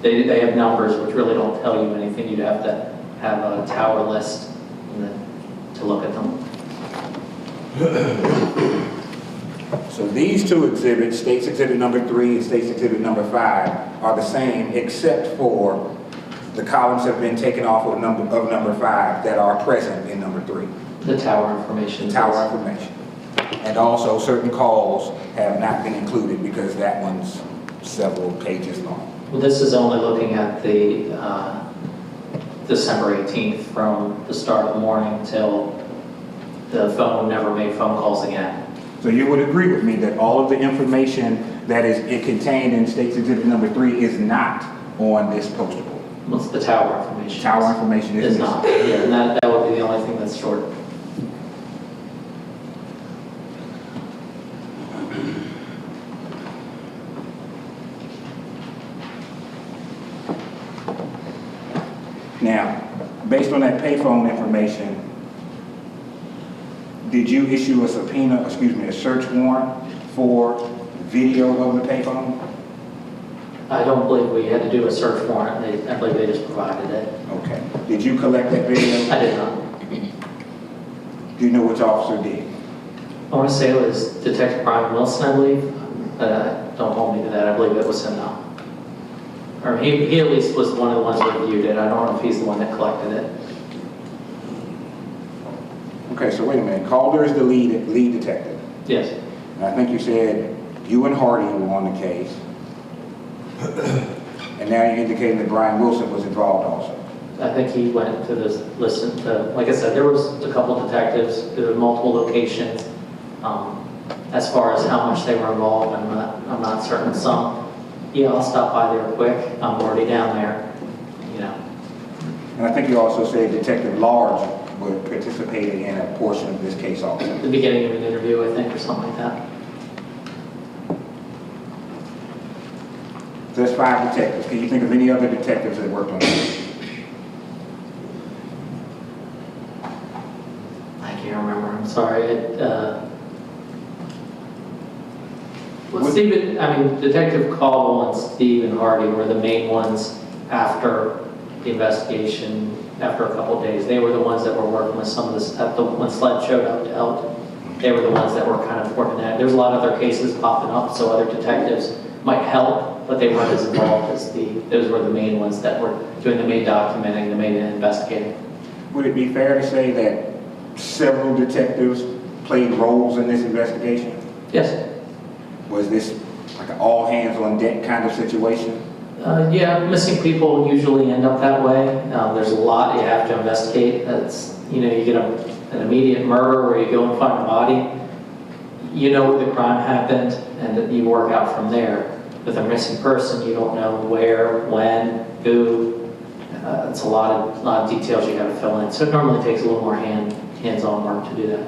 they have numbers which really don't tell you anything. You'd have to have a tower list and then to look at them. So these two exhibits, State's Exhibit number 3 and State's Exhibit number 5, are the same except for the columns have been taken off of number 5 that are present in number 3. The tower information. Tower information. And also certain calls have not been included because that one's several pages long. Well, this is only looking at the December 18th from the start of the morning till the phone never made phone calls again. So you would agree with me that all of the information that is contained in State's Exhibit number 3 is not on this poster board? What's the tower information? Tower information is not. Yeah, and that would be the only thing that's short. Now, based on that payphone information, did you issue a subpoena, a search warrant for video of the payphone? I don't believe we had to do a search warrant. I believe they just provided it. Okay. Did you collect that video? I did not. Do you know which officer did? I want to say it was Detective Brian Wilson, I believe. Don't hold me to that. I believe it was him now. Or he at least was one of the ones that reviewed it. I don't know if he's the one that collected it. Okay, so wait a minute. Calder is the lead detective. Yes. And I think you said you and Hardy were on the case. And now you're indicating that Brian Wilson was involved also. I think he went to this, listen to, like I said, there was a couple detectives, there were multiple locations. As far as how much they were involved, I'm not certain. Some, yeah, I'll stop by there quick. I'm already down there, you know. And I think you also said Detective Large would participate in a portion of this case also. The beginning of an interview, I think, or something like that. So that's 5 detectives. Can you think of any other detectives that worked on this? I can't remember, I'm sorry. Well, Steve, I mean, Detective Caldwell and Steve and Hardy were the main ones after the investigation, after a couple of days. They were the ones that were working with some of this, when SLED showed up to help. They were the ones that were kind of working that. There's a lot of other cases popping up, so other detectives might help, but they weren't as involved as those were the main ones that were doing the main documenting, the main investigating. Would it be fair to say that several detectives played roles in this investigation? Yes. Was this like an all hands on deck kind of situation? Yeah, missing people usually end up that way. There's a lot you have to investigate. That's, you know, you get an immediate murder where you go and find a body. You know where the crime happened, and you work out from there. With a missing person, you don't know where, when, who. It's a lot of details you got to fill in. So it normally takes a little more hands-on work to do that.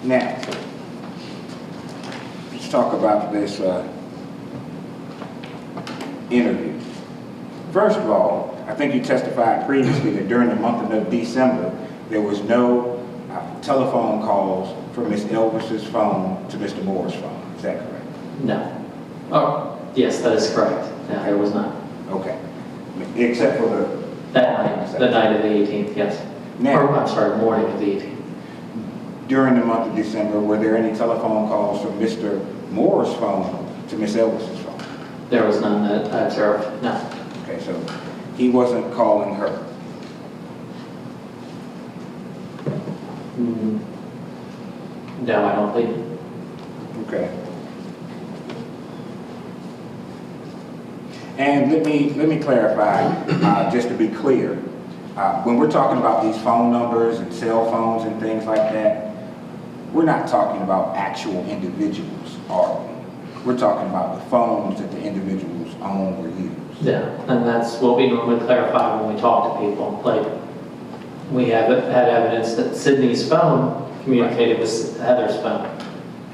Now, let's talk about this interview. First of all, I think you testified previously that during the month of December, there was no telephone calls from Ms. Elvis's phone to Mr. Moore's phone. Is that correct? No. Oh, yes, that is correct. No, there was not. Okay. Except for That night, the night of the 18th, yes. Now, Or, I'm sorry, morning of the 18th. during the month of December, were there any telephone calls from Mr. Moore's phone to Ms. Elvis's phone? There was none that I observed, no. Okay, so he wasn't calling her. Mm, No, I don't believe. Okay. And let me clarify, just to be clear, when we're talking about these phone numbers and cell phones and things like that, we're not talking about actual individuals, are we? We're talking about the phones that the individuals own or use. Yeah, and that's what we normally clarify when we talk to people. Like, we have had evidence that Sidney's phone communicated with Heather's phone.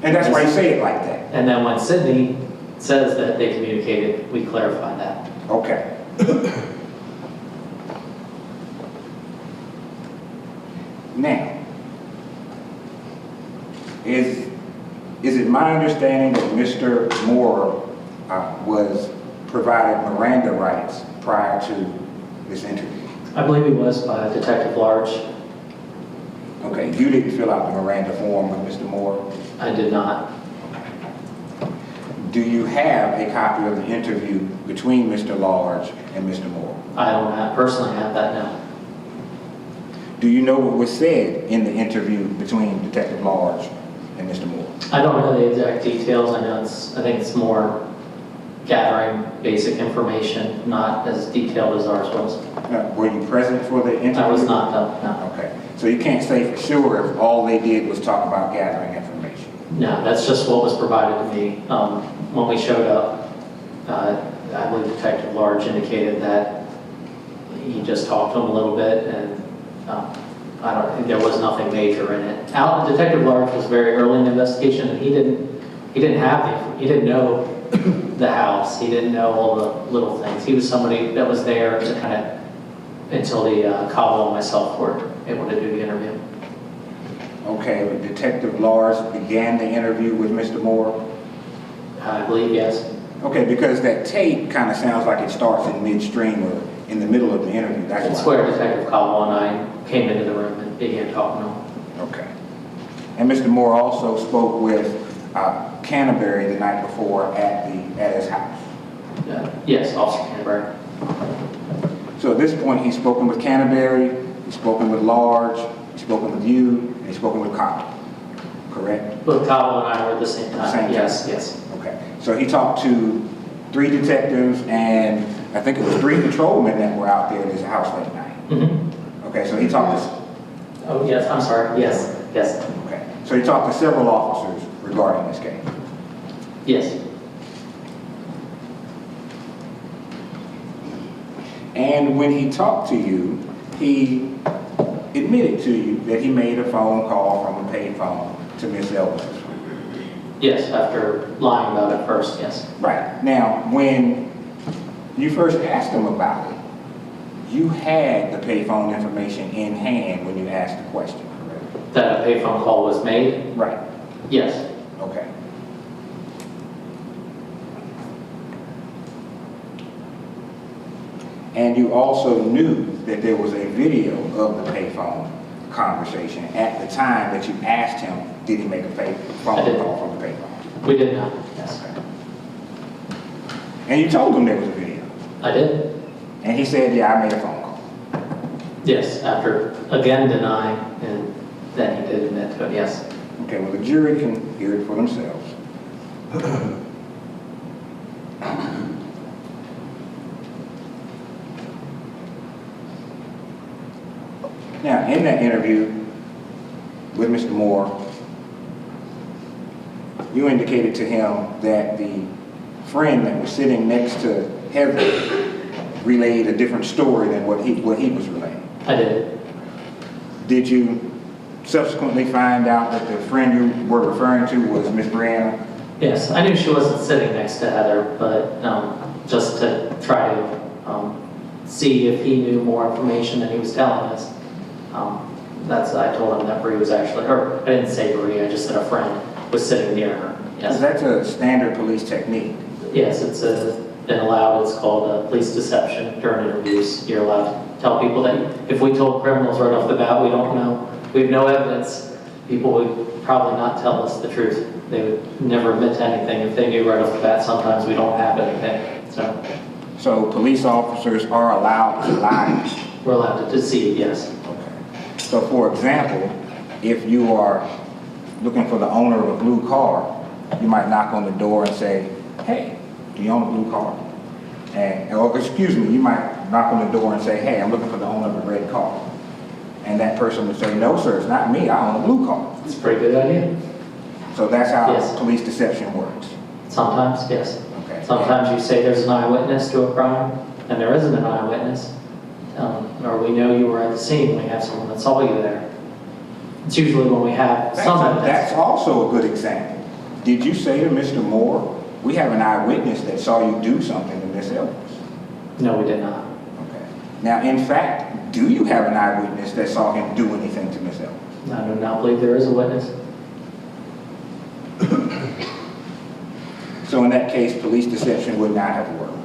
And that's why you say it like that. And then when Sidney says that they communicated, we clarify that. Okay. Now, is it my understanding that Mr. Moore was provided Miranda rights prior to this interview? I believe he was by Detective Large. Okay, you didn't fill out the Miranda form with Mr. Moore? I did not. Do you have a copy of the interview between Mr. Large and Mr. Moore? I don't personally have that now. Do you know what was said in the interview between Detective Large and Mr. Moore? I don't know the exact details. I think it's more gathering basic information, not as detailed as ours was. Were you present for the interview? I was not, no. Okay, so you can't say for sure if all they did was talk about gathering information? No, that's just what was provided to me. When we showed up, I believe Detective Large indicated that he just talked to him a little bit, and I don't think there was nothing major in it. Detective Large was very early in the investigation, and he didn't know the house. He didn't know all the little things. He was somebody that was there to kind of until the Cabo and myself were able to do the interview. Okay, but Detective Large began the interview with Mr. Moore? I believe, yes. Okay, because that tape kind of sounds like it starts in midstream or in the middle of the interview. That's where Detective Cabo and I came into the room and began talking to him. Okay. And Mr. Moore also spoke with Canterbury the night before at his house? Yes, Officer Canterbury. So at this point, he's spoken with Canterbury, he's spoken with Large, he's spoken with you, and he's spoken with Cabo, correct? Both Cabo and I were at the same time. Same time. Yes. Okay. So he talked to 3 detectives and I think it was 3 patrolmen that were out there at his house that night. Mm-hmm. Okay, so he talked to... Oh, yes, I'm sorry. Yes. Okay. So he talked to several officers regarding this case? Yes. And when he talked to you, he admitted to you that he made a phone call from a payphone to Miss Elvis. Yes, after lying about it first, yes. Right. Now, when you first asked him about it, you had the payphone information in hand when you asked the question, correct? That a payphone call was made? Right. Yes. Okay. And you also knew that there was a video of the payphone conversation at the time that you asked him, did he make a phone call from the payphone? We did not, yes. Okay. And you told him there was a video? I did. And he said, yeah, I made a phone call? Yes, after again denying, and then he did admit to it, yes. Okay, well, the jury can hear it for themselves. Now, in that interview with Mr. Moore, you indicated to him that the friend that was sitting next to Heather relayed a different story than what he was relaying. I did. Did you subsequently find out that the friend you were referring to was Miss Brianna? Yes, I knew she wasn't sitting next to Heather, but just to try to see if he knew more information than he was telling us. I told him that Bree was actually, or I didn't say Bree, I just said a friend was sitting near her. Yes. That's a standard police technique. Yes, it's been allowed. It's called police deception during interviews. You're allowed to tell people that if we told criminals right off the bat we don't know, we have no evidence, people would probably not tell us the truth. They would never admit to anything. If they knew right off the bat, sometimes we don't have anything. So police officers are allowed to lie? We're allowed to deceive, yes. Okay. So for example, if you are looking for the owner of a blue car, you might knock on the door and say, hey, do you own a blue car? And, or excuse me, you might knock on the door and say, hey, I'm looking for the owner of a red car. And that person would say, no, sir, it's not me, I own a blue car. It's a pretty good idea. So that's how Yes. police deception works. Sometimes, yes. Okay. Sometimes you say there's an eyewitness to a crime, and there isn't an eyewitness. Or we know you were at the scene, we have someone that saw you there. It's usually when we have some evidence. That's also a good example. Did you say to Mr. Moore, we have an eyewitness that saw you do something to Miss Evans? No, we did not. Okay. Now, in fact, do you have an eyewitness that saw him do anything to Miss Evans? I do not believe there is a witness. So in that case, police deception would not have worked.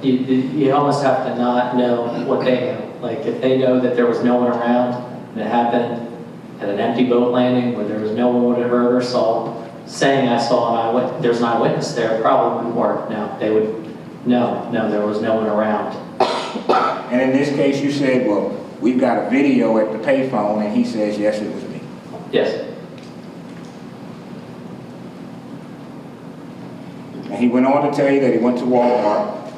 You almost have to not know what they know. Like if they know that there was no one around and it happened at an empty boat landing where there was no one would have ever saw, saying I saw an eyewitness, there's an eyewitness there, it probably wouldn't work. No, they would, no, there was no one around. And in this case, you said, well, we've got a video at the payphone, and he says, yes, it was me. Yes, And he went on to tell you that he went to Walmart,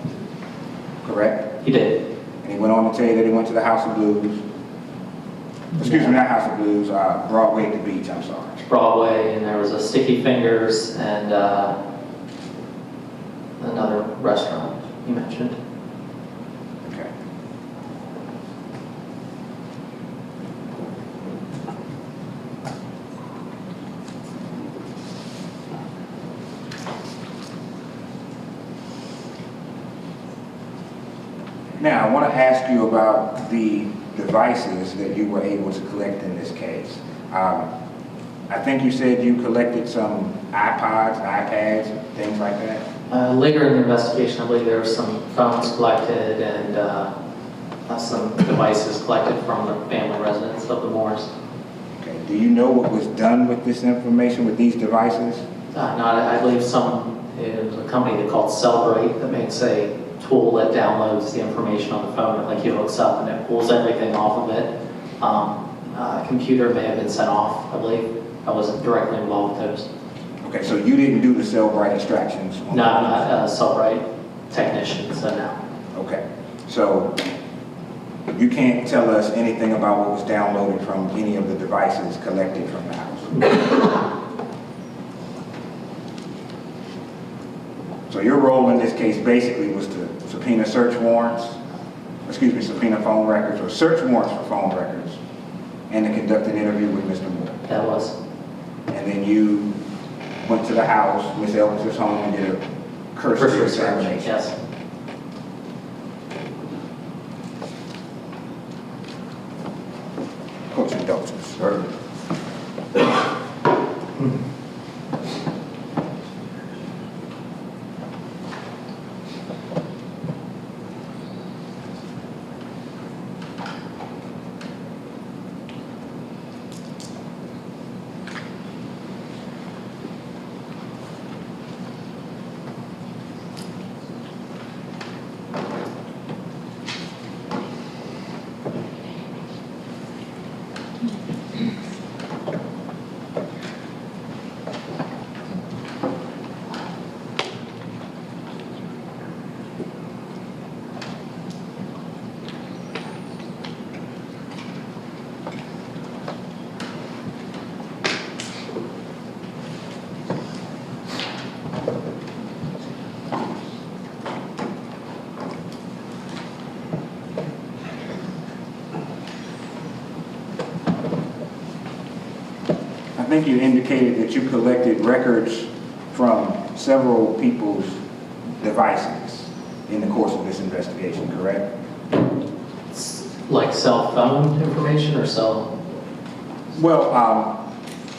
correct? he did. And he went on to tell you that he went to the House of Blues. Excuse me, not House of Blues, Broadway at the beach, I'm sorry. Broadway, and there was a Sticky Fingers and another restaurant you mentioned. Okay. Now, I want to ask you about the devices that you were able to collect in this case. I think you said you collected some iPods, iPads, things like that? Later in the investigation, I believe there were some phones collected and some devices collected from the family residence of the Moores. Okay. Do you know what was done with this information, with these devices? I believe it was a company they called Celebrate that makes a tool that downloads the information on the phone. Like it hooks up and it pulls everything off of it. A computer may have been sent off, I believe. I wasn't directly involved with those. Okay, so you didn't do the Cellbrite extractions? No, I'm not a Celebrate technician, so no. Okay, so you can't tell us anything about what was downloaded from any of the devices collected from the house? So your role in this case basically was to subpoena subpoena phone records, or search warrants for phone records, and to conduct an interview with Mr. Moore. That was. And then you went to the house, Miss Elvis's home, and did a cursory examination. Yes. Coach indulgence. Certainly. I think you indicated that you collected records from several people's devices in the course of this investigation, correct? Like cell phone information or cell? Well,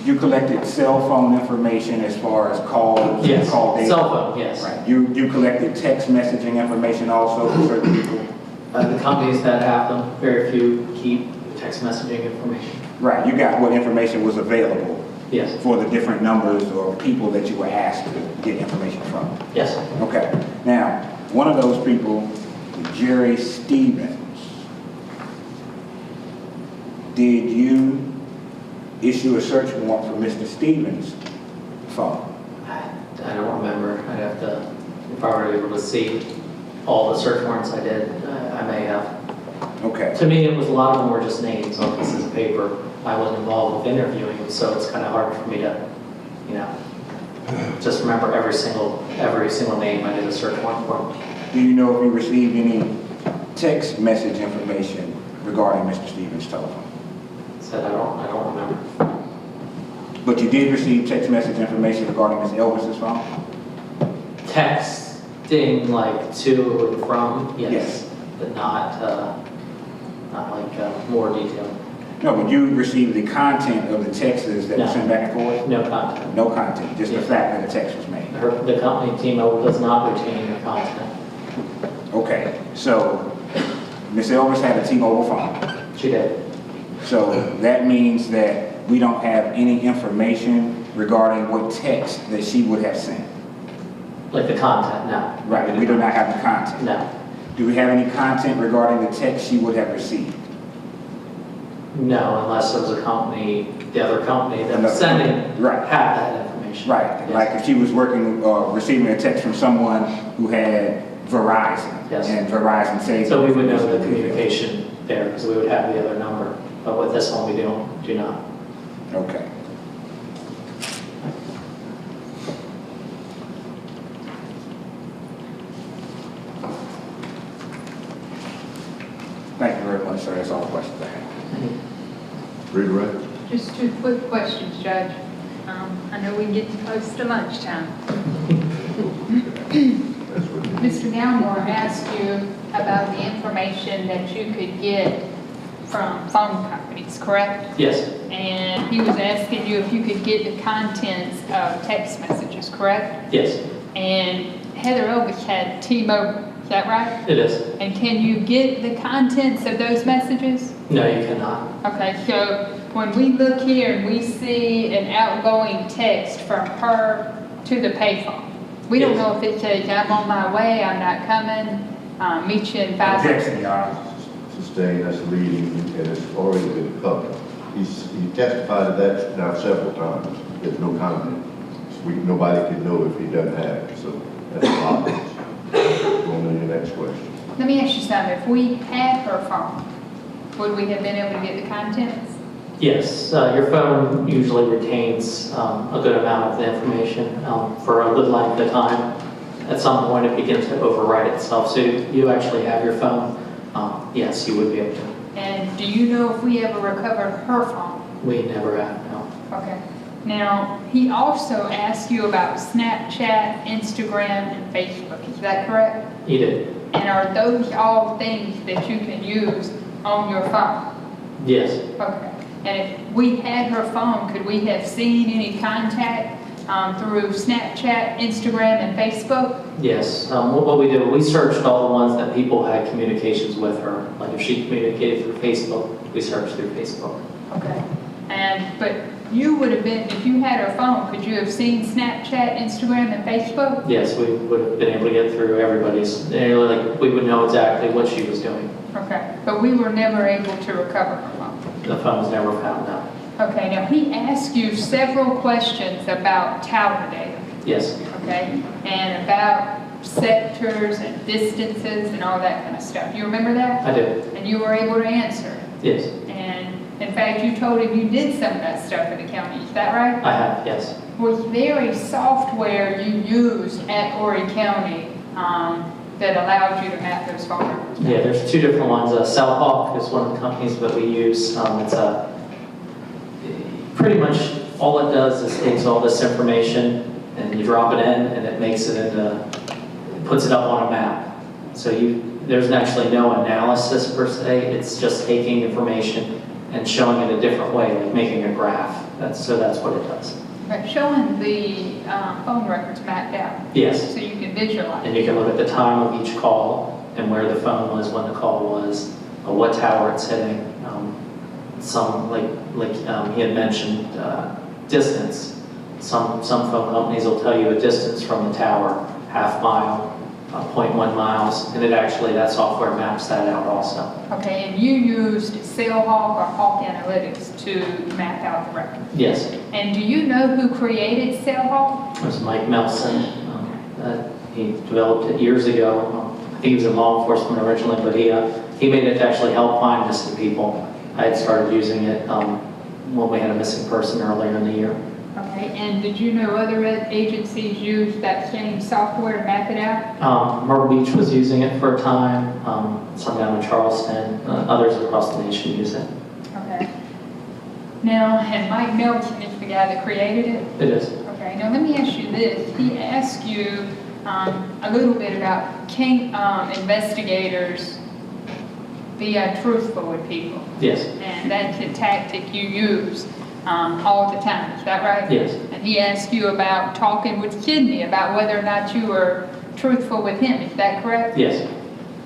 you collected cell phone information as far as calls, Yes, call data. cell phone, yes. Right. You collected text messaging information also from certain people. The companies that have them, very few keep text messaging information. Right, you got what information was available Yes, for the different numbers or people that you were asked to get information from. yes. Okay, now, one of those people, Jerry Stevens, did you issue a search warrant for Mr. Stevens' phone? I don't remember. I'd have to, if I were able to see all the search warrants I did, I may have. Okay, To me, it was a lot of them were just names on pieces of paper. I wasn't involved with interviewing them, so it's kind of hard for me to, you know, just remember every single name I did a search warrant for. do you know if you received any text message information regarding Mr. Stevens' telephone? Said I don't remember. But you did receive text message information regarding Ms. Elvis's phone? Texting like to and from, yes, Yes. but not like more detailed. No, but you received the content of the texts that were No. sent back and forth? No content. No content, just the Yeah. fact that a text was made. The company T-Mobile does not retain their content. Okay, so Ms. Elvis had a T-Mobile phone. She did. So that means that we don't have any information regarding what text that she would have sent. Like the content, no. Right, we do not have the content. No. Do we have any content regarding the text she would have received? No, unless it was a company, the other company that was Another sending company, right. had that information. Right, Yes. like if she was working, receiving a text from someone who had Verizon. Yes. And Verizon saved. So we would know information. the communication there because we would have the other number. But with this one, we do not. Okay. Thank you very much, sir. That's all the questions I have. Redirect? Just two quick questions, Judge. I know we're getting close to lunchtime. That's what it is. Mr. Galmore asked you about the information that you could get from phone companies, correct? Yes, And he was asking you if you could get the contents of text messages, correct? yes, And Heather Elvis had T-Mobile, is that right? it is. And can you get the contents of those messages? No, you cannot. Okay, so when we look here and we see an outgoing text from her to the payphone, we don't Yes. know if it says, I'm on my way, I'm not coming, meet you in 5 minutes. Objection, Your Honor. Sustained, that's leading, and it's already been covered. He testified to that now several times. There's no comment. Nobody can know if he doesn't have it, so that's obvious. Going to your next question. Let me ask you something, if we had her phone, would we have been able to get the contents? Yes, your phone usually retains a good amount of the information for a good length of time. At some point, it begins to overwrite itself. So you actually have your phone. Yes, you would be able to. And do you know if we ever recovered her phone? We never have, no. Okay. Now, he also asked you about Snapchat, Instagram, and Facebook, is that correct? You did? And are those all things that you can use on your phone? Yes. Okay. And if we had her phone, could we have seen any contact through Snapchat, Instagram, and Facebook? Yes. What we did, we searched all the ones that people had communications with her. Like if she communicated through Facebook, we searched through Facebook. Okay. But you would have been, if you had her phone, could you have seen Snapchat, Instagram, and Facebook? Yes, we would have been able to get through everybody's, like, we would know exactly what she was doing. Okay. But we were never able to recover her phone. The phone was never found out. Okay. Now, he asked you several questions about tower data. Yes, Okay, and about sectors and distances and all that kind of stuff. You remember that? I do. And you were able to answer. Yes, And in fact, you told him you did some of that stuff in the county. Is that right? I have, yes. Was there a software you used at Horry County that allowed you to map those phone numbers? Yeah, there's two different ones. Cellhawk is one of the companies that we use. It's pretty much all it does is takes all this information and you drop it in and it makes it into, it puts it up on a map. So there's actually no analysis per se. It's just taking information and showing it a different way, like making a graph. So that's what it does. Right, showing the phone records mapped out. Yes. So you can visualize. And you can look at the time of each call and where the phone was when the call was, what tower it's hitting. some, like he had mentioned, distance. Some phone companies will tell you a distance from the tower, half mile, 0.1 miles, and that software maps that out also. Okay, and you used Sailhawk or Hawk Analytics to map out the record? Yes, And do you know who created Sailhawk? it was Mike Melson. He developed it years ago. I think he was in law enforcement originally, but he made it to actually help find missing people. I had started using it when we had a missing person earlier in the year. Okay, and did you know other agencies use that same software to map it out? Myrtle Beach was using it for a time, some down in Charleston, others across the nation use it. Okay. Now, and Mike Melton is the guy that created it? It is. Okay, now let me ask you this. He asked you a little bit about can investigators be truthful with people? Yes. And that's a tactic you use all the time, is that right? Yes. And he asked you about talking with Sidney about whether or not you were truthful with him, is that correct? Yes.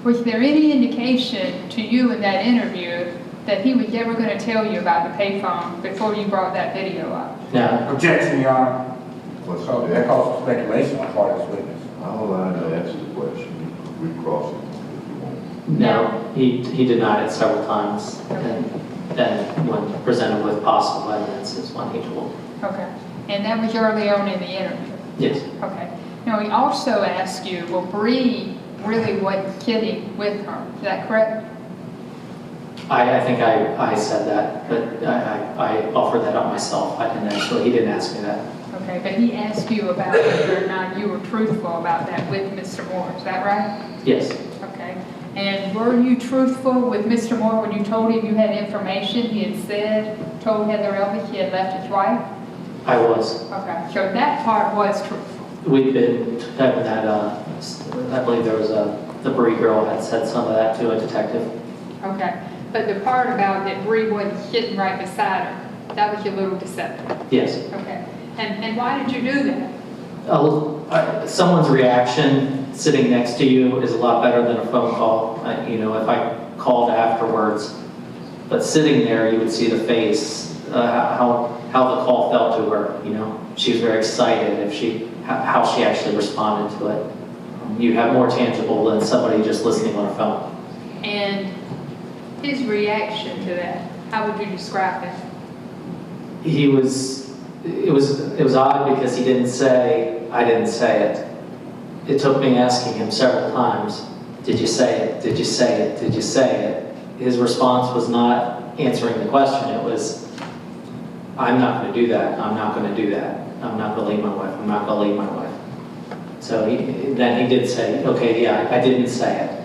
Was there any indication to you in that interview that he was ever going to tell you about the payphone before you brought that video up? No. Objection, Your Honor. What's So the that calls for speculation on the part of this witness. I'll allow you to answer the question. Recross it if you want. No, he denied it several times, and then when presented with possible evidence is when he told. Okay. And that was early on in the interview? Yes. Okay. Now, he also asked you, well, Bree really wasn't kidding with her, is that correct? I think I said that, but I offered that up myself. He didn't ask me that. Okay, but he asked you about whether or not you were truthful about that with Mr. Moore, is that right? Yes. Okay. And were you truthful with Mr. Moore when you told him you had information he had told Heather Elvis he had left his wife? I was. Okay, so that part was truthful. We've been having that, I believe there was the Bree girl had said some of that to a detective. Okay, but the part about that Bree wasn't sitting right beside her, that was your little deceptive. Yes. Okay, and why did you do that? Someone's reaction sitting next to you is a lot better than a phone call. If I called afterwards, but sitting there, you would see the face, how the call felt to her. She was very excited how she actually responded to it. You have more tangible than somebody just listening on a phone. And his reaction to that, how would you describe it? It was odd because he didn't say, I didn't say it. It took me asking him several times, did you say it? Did you say it? Did you say it? His response was not answering the question. It was, I'm not going to do that. I'm not going to do that. I'm not going to leave my wife. I'm not going to leave my wife. So then he did say, okay, yeah, I didn't say it,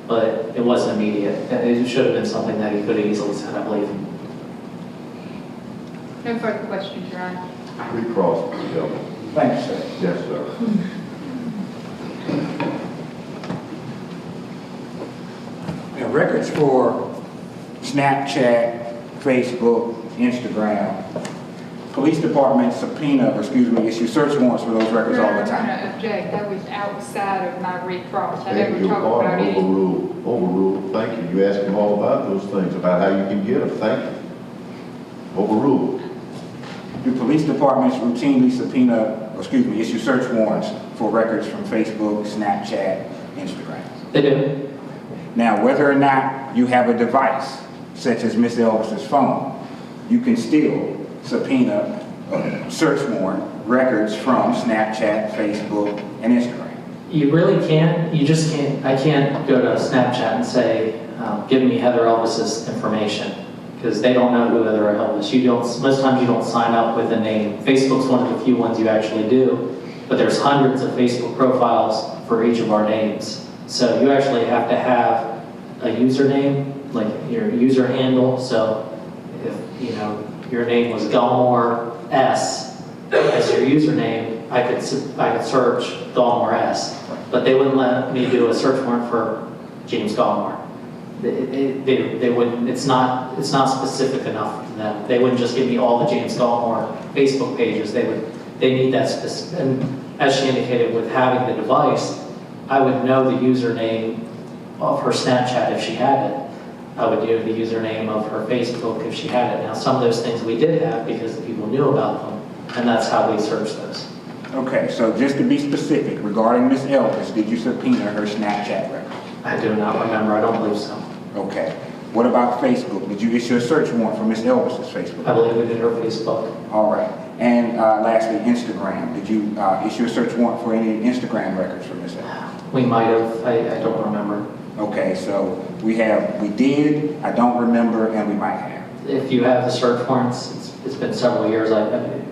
but it wasn't immediate. It should have been something that he could have easily said, I believe. No further questions, Your Honor. Recross it, gentlemen. Thank you, sir. Yes, sir. Now, records for Snapchat, Facebook, Instagram, police department issue search warrants for those records all the I'm time. going to object. That was outside of my recross. I Thank never you, talked about pardon, any. overruled, thank you. You asked him all about those things, about how you can get them, thank you. Overruled. Do police departments routinely issue search warrants for records from Facebook, Snapchat, Instagram? They do. Now, whether or not you have a device, such as Miss Elvis's phone, you can still subpoena, search warrant records from Snapchat, Facebook, and Instagram. You really can't. You just can't. I can't go to Snapchat and say, give me Heather Elvis's information, because they don't know who Heather Elvis. Most times you don't sign up with a name. Facebook's one of the few ones you actually do, but there's hundreds of Facebook profiles for each of our names. So you actually have to have a username, like your user handle. So if your name was Gulmore S as your username, I could search Gulmore S, but they wouldn't let me do a search warrant for James Gulmore. They wouldn't. It's not specific enough to them. They wouldn't just give me all the James Gulmore Facebook pages. They need that specific. And as she indicated, with having the device, I would know the username of her Snapchat if she had it. I would do the username of her Facebook if she had it. Now, some of those things we did have because the people knew about them, and that's how we searched those. Okay, so just to be specific, regarding Ms. Elvis, did you subpoena her Snapchat record? I do not remember, I don't believe so. Okay. What about Facebook? Did you issue a search warrant for Ms. Elvis's Facebook? I believe we did her Facebook. All right. And lastly, Instagram. Did you issue a search warrant for any Instagram records for Ms. Elvis? We might have, I don't remember. Okay, so we did, I don't remember, and we might have. If you have the search warrants, it's been several years,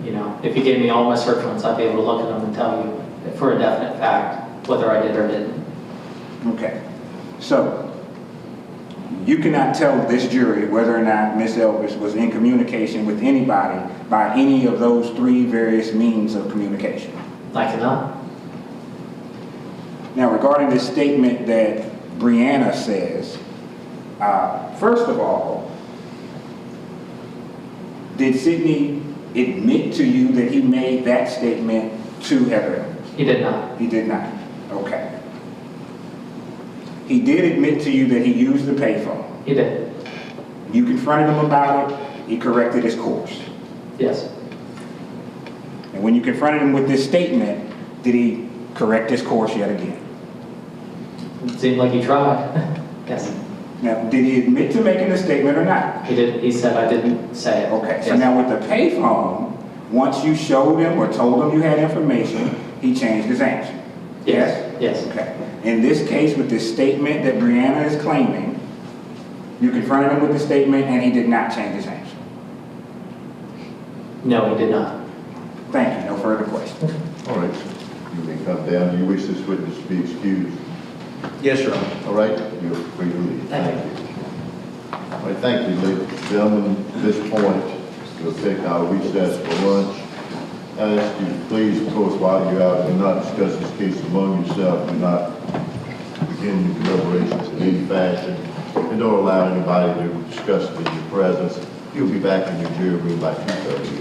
you know, if you gave me all my search warrants, I'd be able to look at them and tell you for a definite fact whether I did or didn't. Okay. So, you cannot tell this jury whether or not Ms. Elvis was in communication with anybody by any of those three various means of communication. I cannot. Now, regarding this statement that Brianna says, first of all, did Sidney admit to you that he made that statement to Heather? He did not. He did not. Okay. He did admit to you that he used the payphone. He did. You confronted him about it. He corrected his course. Yes. And when you confronted him with this statement, did he correct his course yet again? It seemed like he tried. Yes. Now, did he admit to making the statement or not? He did. He said I didn't say it. Okay. So Yes. now with the payphone, once you showed him or told him you had information, he changed his answer. Yes? Yes. Okay. In this case, with this statement that Brianna is claiming, you confronted him with the statement and he did not change his answer. No, he did not. Thank you. No further questions. All right, you may come down. Do you wish this witness to be excused? Yes, Your Honor. All right, you're free to leave. Thank you. All right, thank you, ladies and gentlemen. At this point, we'll take our recess for lunch. I ask you to please, of course, while you're out, do not discuss this case among yourselves. Do not begin your deliberations in any fashion, and don't allow anybody to discuss it in your presence. You'll be back in your jury room by 2:30.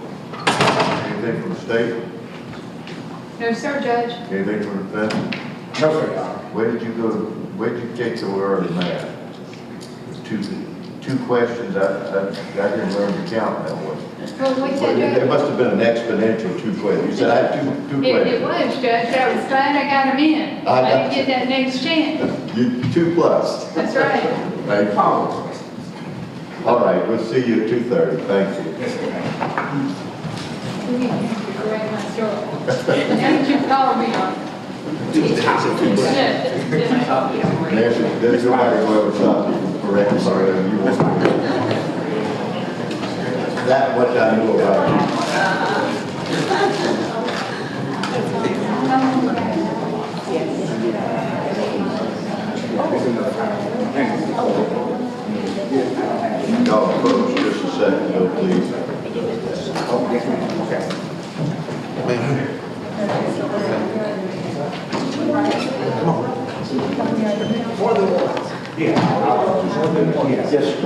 Anything from the state? No, sir, Judge. Anything from the federal? No, sir, Your Honor. Where did you go, where did you take the word math? Two questions, I didn't learn to count that way. Well, wait, There Judge. must have been an exponential 2 questions. You said I had two It questions. was, Judge, but I was glad I got him in. I I got didn't get that next chance. You, 2 plus. That's right. Thank you. All right, we'll see you at 2:30. Thank you. Correct my story. Now that you called me on Nancy, there's nobody who ever stopped you from correcting whatever you want. That what I know about you. Y'all approach just a second, though, please. Oh, yes, ma'am. Okay. More than one. Yeah. Yes, sir.